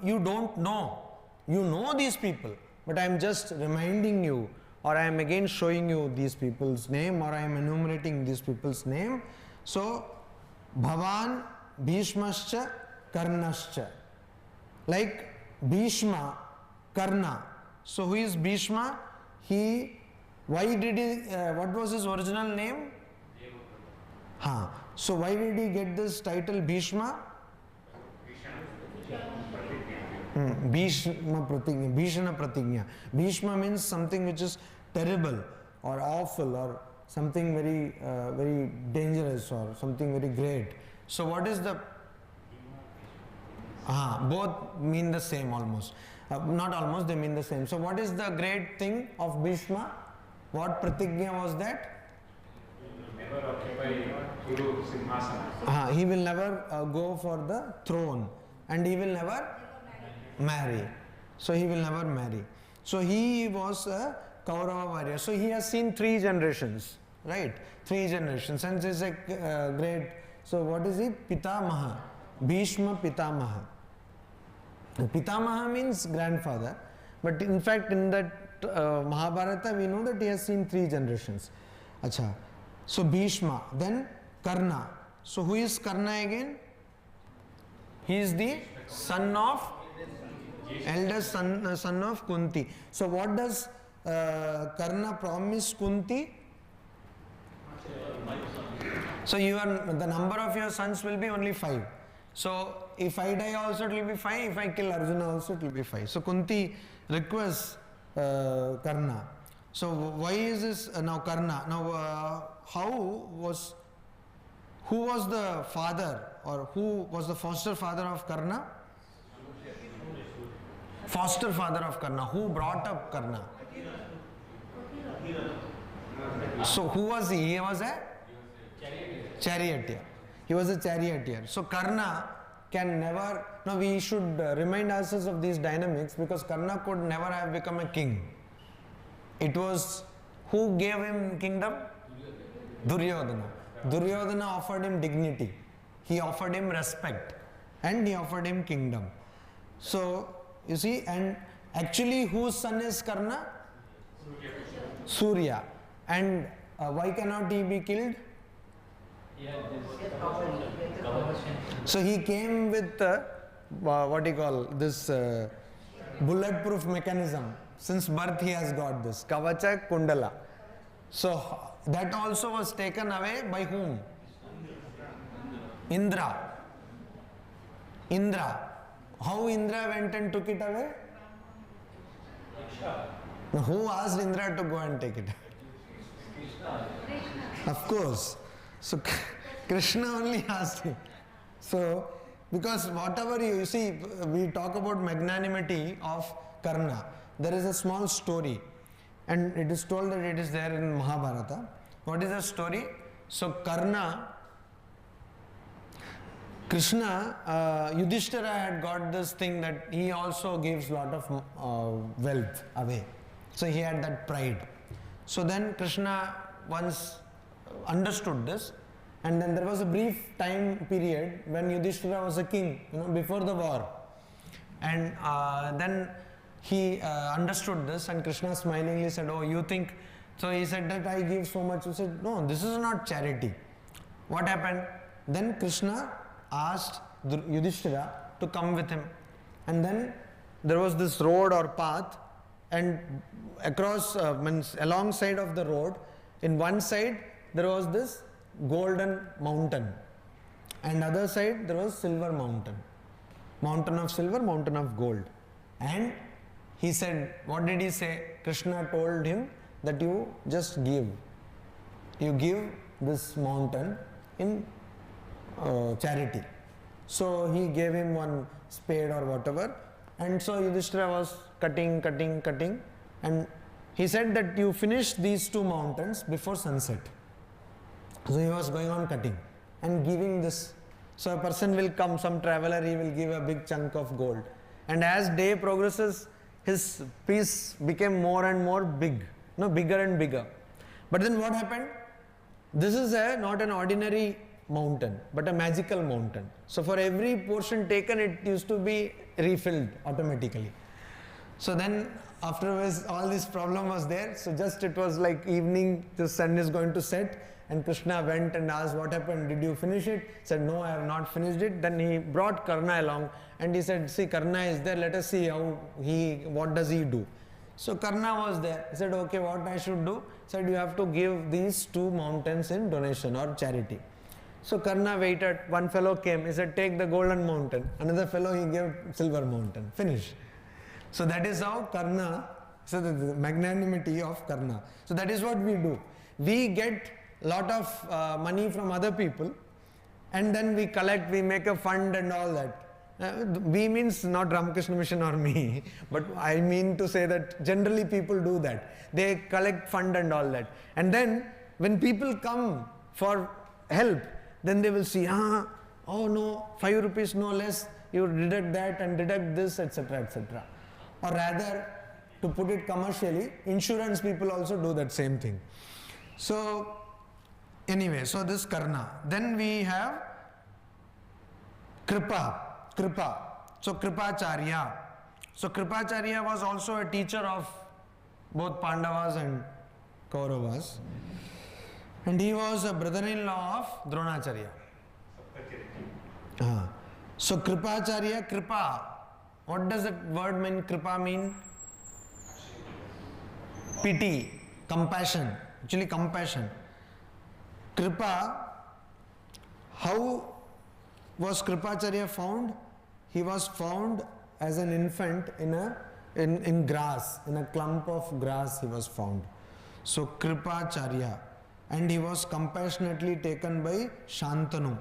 you don't know. You know these people, but I am just reminding you, or I am again showing you these people's name, or I am enumerating these people's name. So, Bhavan, Bhishmascha, Karnascha. Like Bhishma, Karna. So, who is Bhishma? Why did he, what was his original name? So, why did he get this title Bhishma? Bhishma Pratignya. Bhishma means something which is terrible or awful or something very, very dangerous or something very great. So, what is the... both mean the same almost. Not almost, they mean the same. So, what is the great thing of Bhishma? What Pratignya was that? Never occupy Guru Simhasana. He will never go for the throne, and he will never marry. So he will never marry. So he was a Kaurava warrior. So he has seen 3 generations, right? 3 generations. And it's a great. So what is it? Pitamaha. Bhishma Pitamaha. Pitamaha means grandfather. But in fact, in that Mahabharata, we know that he has seen 3 generations. Acha. So Bhishma. Then Karna. So who is Karna again? He is the son of eldest son of Kunti. So what does Karna promise Kunti? So the number of your sons will be only 5. So if I die also it will be 5. If I kill Arjuna also it will be 5. So Kunti requests Karna. So why is this now Karna? Now who was the father, or who was the foster father of Karna? Foster father of Karna. Who brought up Karna? So who was he? He was a charioteer. He was a charioteer. So Karna can never... Now we should remind ourselves of these dynamics, because Karna could never have become a king. It was... Who gave him kingdom? Duryodhana. Duryodhana offered him dignity. He offered him respect. And he offered him kingdom. So, you see, and actually whose son is Karna? Surya. And why cannot he be killed? So he came with what you call this bulletproof mechanism. Since birth he has got this Kavacha Kundala. So that also was taken away by whom? Indra. Indra. How Indra went and took it away? Now, who asked Indra to go and take it? Of course. So Krishna only asked him. So because whatever you see, we talk about magnanimity of Karna. There is a small story, and it is told that it is there in Mahabharata. What is the story? So Karna, Krishna, Yudhishthira had got this thing that he also gives lot of wealth away. So he had that pride. So then Krishna once understood this, and then there was a brief time period when Yudhishthira was a king, before the war. And then he understood this, and Krishna smilingly said, oh, you think, so he said that I give so much. He said, no, this is not charity. What happened? Then Krishna asked Yudhishthira to come with him. And then there was this road or path, and across, alongside of the road, in one side there was this golden mountain, and other side there was silver mountain. Mountain of silver, mountain of gold. And he said, what did he say? Krishna told him that you just give. You give this mountain in charity. So he gave him one spade or whatever, and so Yudhishthira was cutting, and he said that you finish these two mountains before sunset. So he was going on cutting and giving this. So a person will come, some traveler, he will give a big chunk of gold. And as day progresses, his piece became more and more big, bigger and bigger. But then what happened? This is not an ordinary mountain, but a magical mountain. So for every portion taken, it used to be refilled automatically. So then afterwards, all this problem was there. So just it was like evening, the sun is going to set, and Krishna went and asked, what happened? Did you finish it? He said, no, I have not finished it. Then he brought Karna along, and he said, see, Karna is there. Let us see what does he do. So Karna was there. He said, okay, what I should do? He said, you have to give these two mountains in donation or charity. So Karna waited. One fellow came. He said, take the golden mountain. Another fellow, he gave silver mountain. Finish. So that is how Karna, so the magnanimity of Karna. So that is what we do. We get lot of money from other people, and then we collect, we make a fund and all that. We means not Ramakrishna Mission or me, but I mean to say that generally people do that. They collect fund and all that. And then when people come for help, then they will see, oh no, 5 rupees no less, you deduct that and deduct this, etc., etc. Or rather, to put it commercially, insurance people also do that same thing. So anyway, so this Karna. Then we have Kripa. So Kripacharya. So Kripacharya was also a teacher of both Pandavas and Kauravas. And he was a brother-in-law of Dronacharya. So Kripacharya, Kripa. What does that word mean? Kripa mean? Pity, compassion. Actually compassion. Kripa, how was Kripacharya found? He was found as an infant in grass, in a clump of grass he was found. So Kripacharya. And he was compassionately taken by Shantanu.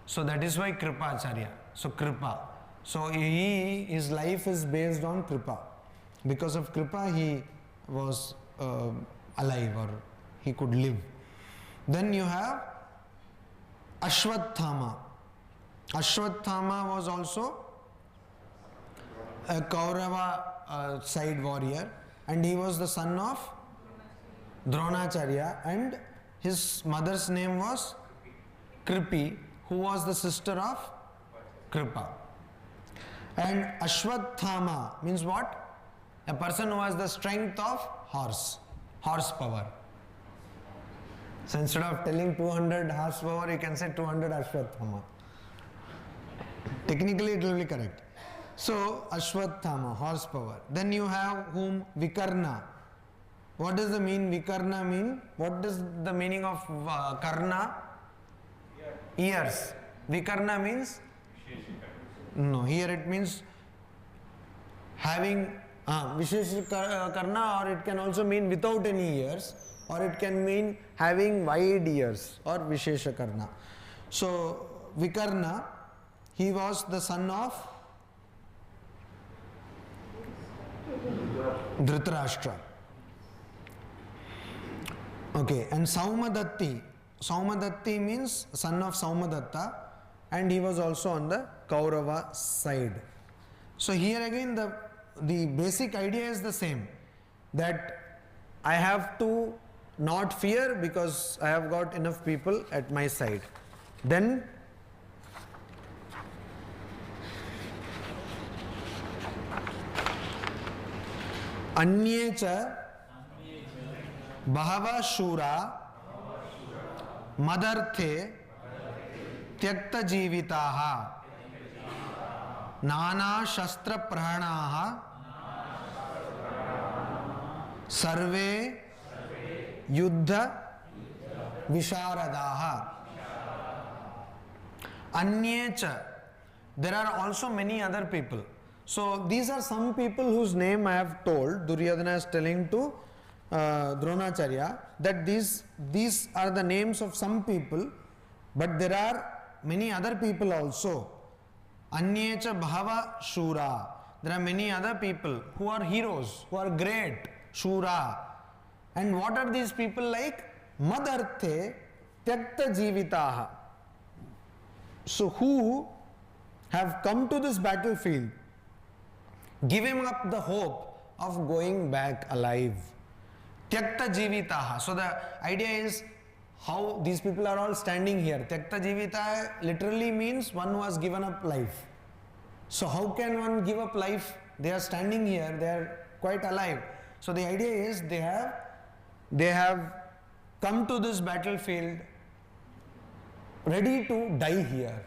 So that is why Kripacharya. So Kripa. So his life is based on Kripa. Because of Kripa he was alive, or he could live. Then you have Ashwathama. Ashwathama was also a Kaurava side warrior, and he was the son of Dronacharya, and his mother's name was Kripi, who was the sister of Kripa. And Ashwathama means what? A person who has the strength of horsepower. So instead of telling 200 horsepower, you can say 200 Ashwathama. Technically it will be correct. So Ashwathama, horsepower. Then you have whom? Vikarna. What does the mean Vikarna mean? What is the meaning of Karna? Ears. Vikarna means? No, here it means having Vishesh Karna, or it can also mean without any ears, or it can mean having wide ears, or Vishesha Karna. So Vikarna, he was the son of Dhritarashtra. Okay, and Saumadatti. Saumadatti means son of Saumadatta, and he was also on the Kaurava side. So here again the basic idea is the same, that I have to not fear because I have got enough people at my side. Then Anyecha Bahava Shura Madarthe Tyakta Jivitaha Nana Shastra Prahanaha Sarve Yuddha Visharadaha. Anyecha. There are also many other people. So these are some people whose name I have told. Duryodhana is telling to Dronacharya that these are the names of some people, but there are many other people also. Anyecha Bhava Shura. There are many other people who are heroes, who are great. Shura. And what are these people like? Madarthe Tyakta Jivitaha. So who have come to this battlefield, giving up the hope of going back alive. Tyakta Jivitaha. So the idea is how these people are all standing here. Tyakta Jivitaha literally means one who has given up life. So how can one give up life? They are standing here, they are quite alive. So the idea is they have come to this battlefield ready to die here.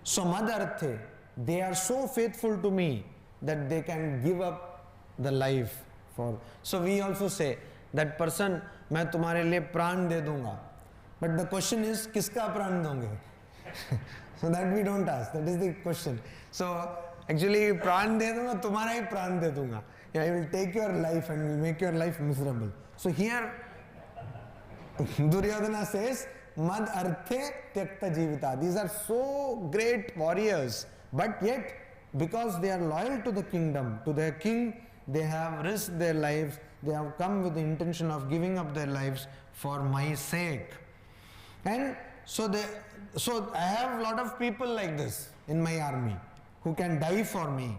So Madarthe, they are so faithful to me that they can give up the life for. So we also say that person, मैं तुम्हारे लिए प्राण दे दूंगा. But the question is, किसका प्राण दोगे? So that we don't ask. That is the question. So actually, प्राण दे दूंगा, तुम्हारा ही प्राण दे दूंगा. I will take your life and will make your life miserable. So here, Duryodhana says, Mad Arthe Tyakta Jivita. These are so great warriors, but yet, because they are loyal to the kingdom, to their king, they have risked their lives, they have come with the intention of giving up their lives for my sake. And so I have a lot of people like this in my army, who can die for me.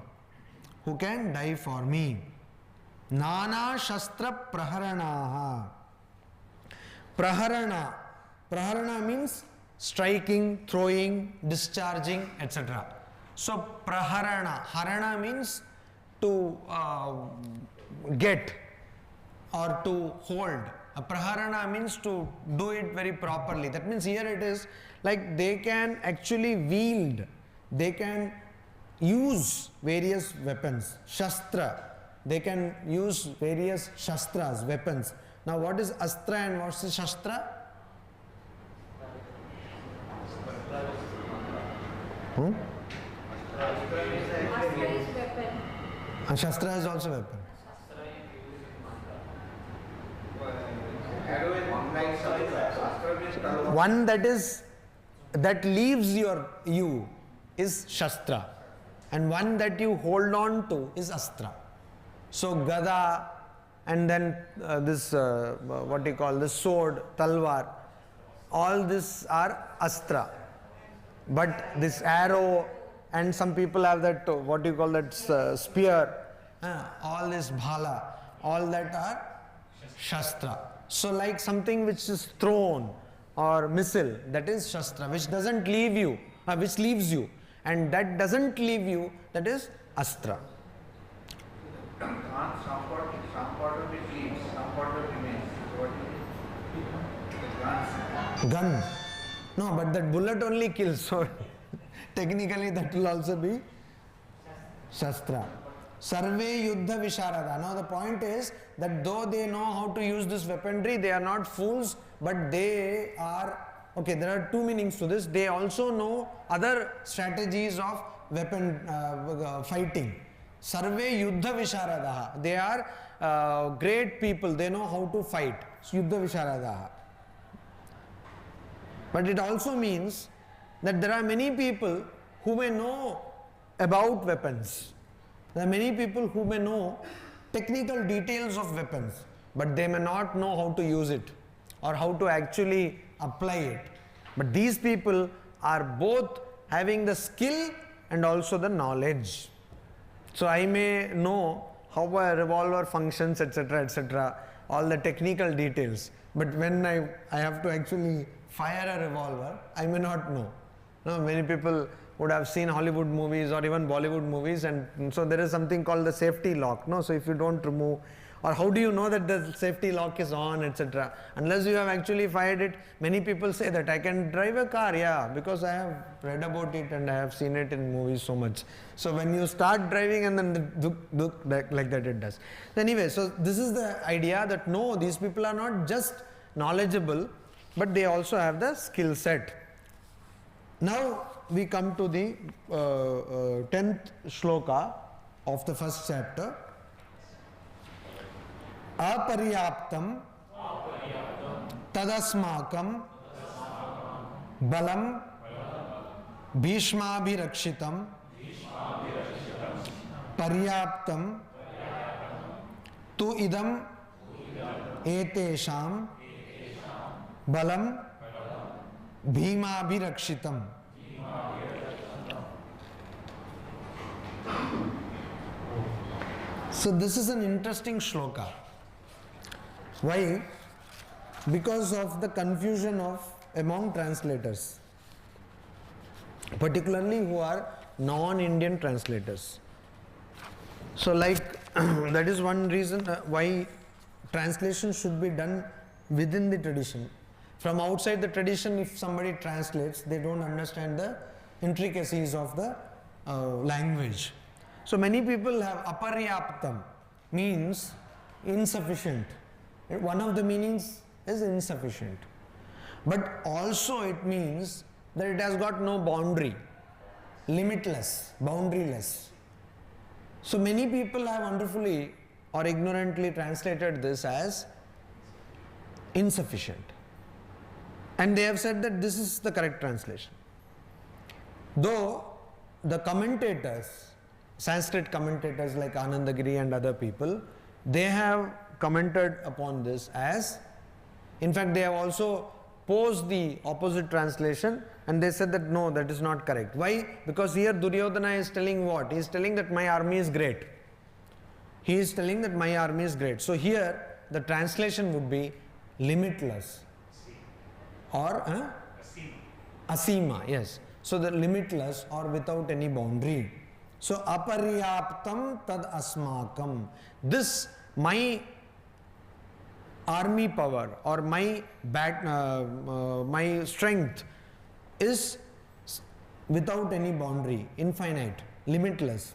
Who can die for me. Nana Shastra Praharanaha. Praharana. Praharana means striking, throwing, discharging, etc. So Praharana. Harana means to get or to hold. A Praharana means to do it very properly. That means here it is like they can actually wield, they can use various weapons. Shastra. They can use various shastras, weapons. Now what is astra and what is shastra? Astra is weapon. And shastra is also weapon. One that leaves you is shastra, and one that you hold on to is astra. So gada, and then this what you call this sword, talwar, all this are astra. But this arrow, and some people have that what you call that spear, all this bhala, all that are shastra. So like something which is thrown or missile, that is shastra, which doesn't leave you, which leaves you, and that doesn't leave you, that is astra. Some part of it leaves, some part of it remains. What is it? Guns. Gun. No, but that bullet only kills, so technically that will also be shastra. Sarve yuddha visharada. Now the point is that though they know how to use this weaponry, they are not fools, but they are, okay, there are two meanings to this. They also know other strategies of weapon fighting. Sarve yuddha visharadaha. They are great people, they know how to fight. Yuddha visharadaha. But it also means that there are many people who may know about weapons. There are many people who may know technical details of weapons, but they may not know how to use it or how to actually apply it. But these people are both having the skill and also the knowledge. So I may know how a revolver functions, etc., all the technical details, but when I have to actually fire a revolver, I may not know. No, many people would have seen Hollywood movies or even Bollywood movies, and so there is something called the safety lock. No, so if you don't remove, or how do you know that the safety lock is on, etc., unless you have actually fired it. Many people say that I can drive a car, yeah, because I have read about it and I have seen it in movies so much. So when you start driving and then like that it does. Anyway, so this is the idea that no, these people are not just knowledgeable, but they also have the skill set. Now we come to the 10th shloka of the first chapter. Aparyaptam tadasmakam balam bhishmabhirakshitam paryaptam tu idam etesham balam bhimabhirakshitam. So this is an interesting shloka. Why? Because of the confusion among translators, particularly who are non-Indian translators. So like that is one reason why translation should be done within the tradition. From outside the tradition, if somebody translates, they don't understand the intricacies of the language. So many people have aparyaptam, means insufficient. One of the meanings is insufficient. But also it means that it has got no boundary, limitless, boundaryless. So many people have wonderfully or ignorantly translated this as insufficient. And they have said that this is the correct translation. Though the commentators, Sanskrit commentators like Anandagiri and other people, they have commented upon this as, in fact they have also posed the opposite translation, and they said that no, that is not correct. Why? Because here Duryodhana is telling what? He is telling that my army is great. He is telling that my army is great. So here the translation would be limitless or asima, yes. So the limitless or without any boundary. So aparyaptam tad asmakam. This, my army power or my my strength is without any boundary, infinite, limitless.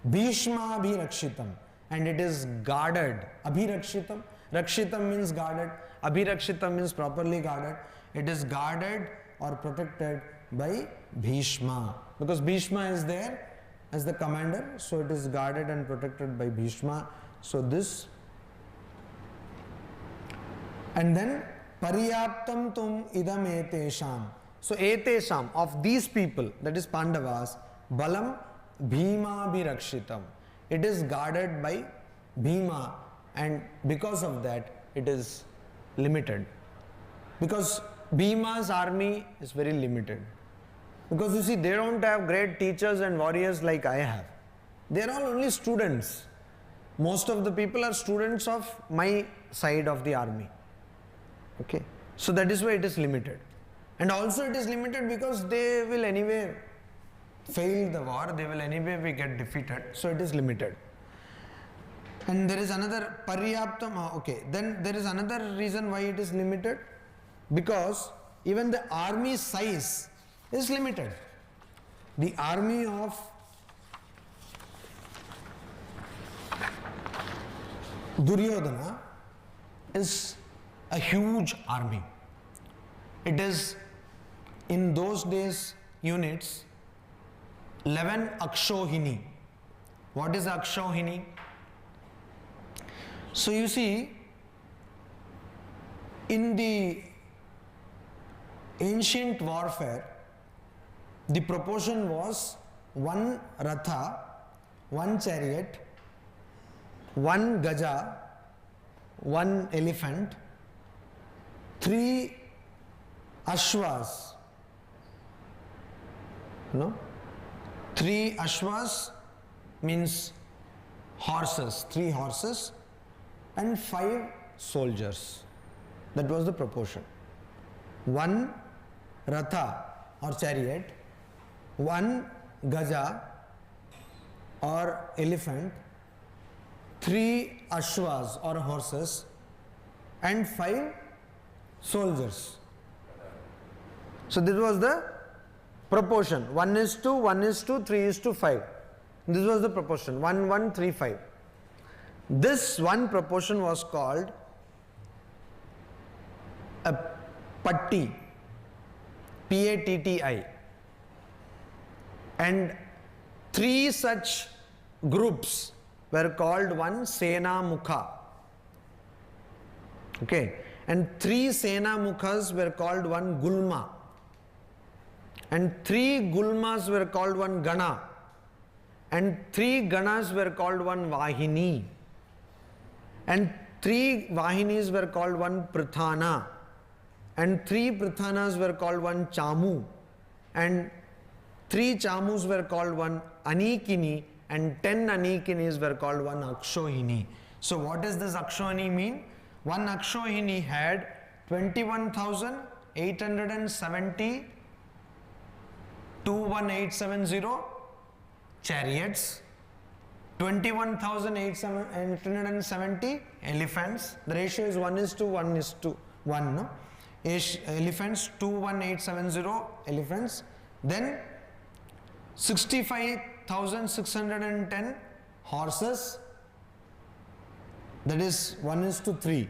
Bhishma abhirakshitam, and it is guarded. Abhirakshitam, rakshitam means guarded, abhirakshitam means properly guarded. It is guarded or protected by Bhishma, because Bhishma is there as the commander, so it is guarded and protected by Bhishma. So this, and then paryaptam tum idam etesham. So etesham, of these people, that is Pandavas, balam bhima bhirakshitam. It is guarded by Bhima, and because of that it is limited. Because Bhima's army is very limited. Because you see, they don't have great teachers and warriors like I have. They are all only students. Most of the people are students of my side of the army. Okay. So that is why it is limited. And also it is limited because they will anyway fail the war, they will anyway be get defeated. So it is limited. And there is another paryaptam. Okay. Then there is another reason why it is limited. Because even the army size is limited. The army of Duryodhana is a huge army. It is in those days units 11 akshohini. What is akshohini? So you see, in the ancient warfare, the proportion was 1 ratha, 1 chariot, 1 gaja, 1 elephant, 3 ashwas. No? 3 ashwas means horses, 3 horses, and 5 soldiers. That was the proportion. 1 ratha or chariot, 1 gaja or elephant, 3 ashwas or horses, and 5 soldiers. So this was the proportion. 1:1, 1:2, 3:5. This was the proportion. 1, 1, 3, 5. This one proportion was called a patti, P-A-T-T-I. And 3 such groups were called one Sena Mukha. Okay. And 3 Sena Mukhas were called one Gulma. And 3 Gulmas were called one Gana. And 3 Ganas were called one Vahini. And 3 Vahinis were called one Prathana. And 3 Prathanas were called one Chamu. And 3 Chamus were called one Anikini. And 10 Anikinis were called one Akshohini. So what does this Akshohini mean? One Akshohini had 21,870 21870 chariots, 21,870 elephants. The ratio is 1:1:1. No? Elephants, 21870 elephants. Then 65,610 horses. That is 1:3.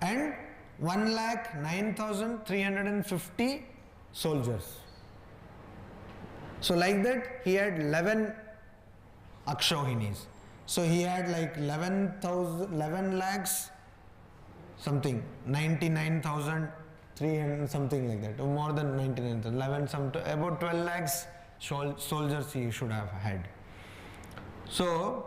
And 1,09,350 soldiers. So like that he had 11 Akshohinis. So he had like 11 lakhs something, 99,300 something like that, or more than 99,000, 11 about 12 lakhs soldiers he should have had. So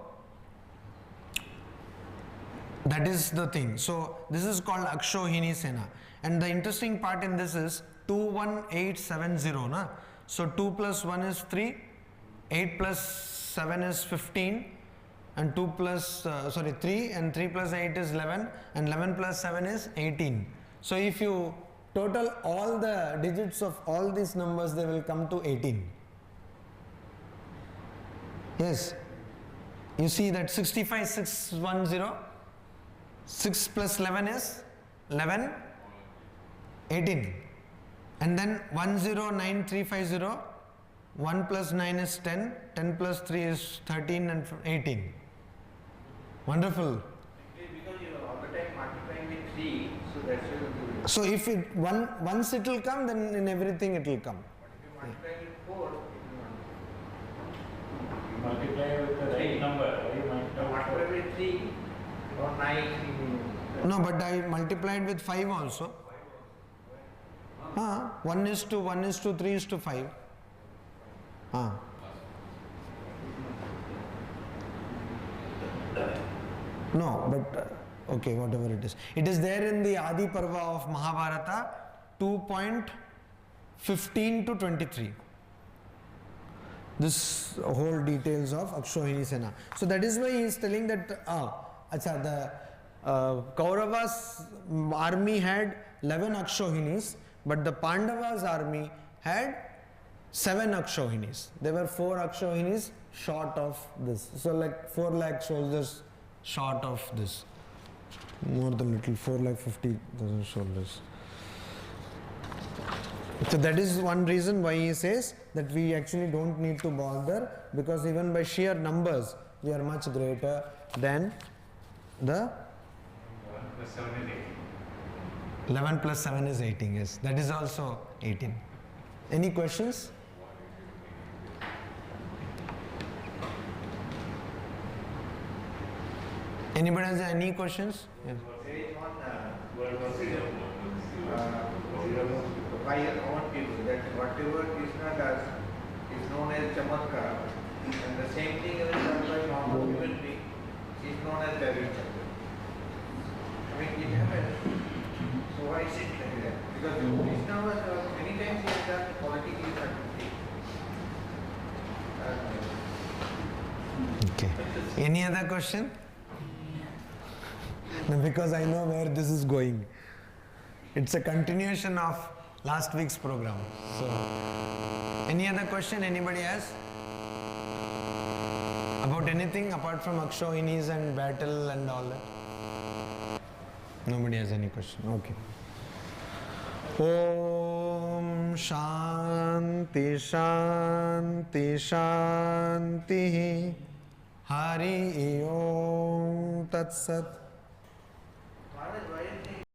that is the thing. So this is called Akshohini Sena. And the interesting part in this is 21870. Na? So 2 plus 1 is 3, 8 plus 7 is 15, and 3 and 3 plus 8 is 11, and 11 plus 7 is 18. So if you total all the digits of all these numbers, they will come to 18. Yes. You see that 65,610, 6 plus 11 is 11, 18. And then 109350, 1 plus 9 is 10, 10 plus 3 is 13 and 18. Wonderful. Because you are all the time multiplying with 3, so that's why you do it. So if it once it will come, then in everything it will come. But if you multiply with 4, it will not. You multiply with the right number. You Multiply with 3 or 9. No, but I multiplied with 5 also. 1:1:3:5. No, but okay, whatever it is. It is there in the Adi Parva of Mahabharata 2.15 to 23. This whole details of Akshohini Sena. So that is why he is telling that Kauravas army had 11 Akshohinis, but the Pandavas army had 7 Akshohinis. There were 4 Akshohinis short of this. So like 4 lakh soldiers short of this. More than little, 4,50,000 soldiers. So that is one reason why he says that we actually don't need to bother, because even by sheer numbers we are much greater than the 11 plus 7 is 18. Yes, that is also 18. Any questions? Anybody has any questions? Yeah. There is one by your own people that whatever Krishna does is known as chamatkar, and the same thing is done by normal human being is known as Davicha. I mean, it happens. So why is it like that? Because Krishna was many times he has done politically certain things. Okay. Any other question? No, because I know where this is going. It's a continuation of last week's program. So, any other question anybody has? About anything apart from Akshohinis and battle and all that? Nobody has any question. Okay. Om Shanti Shanti Shanti Hari Om Tat Sat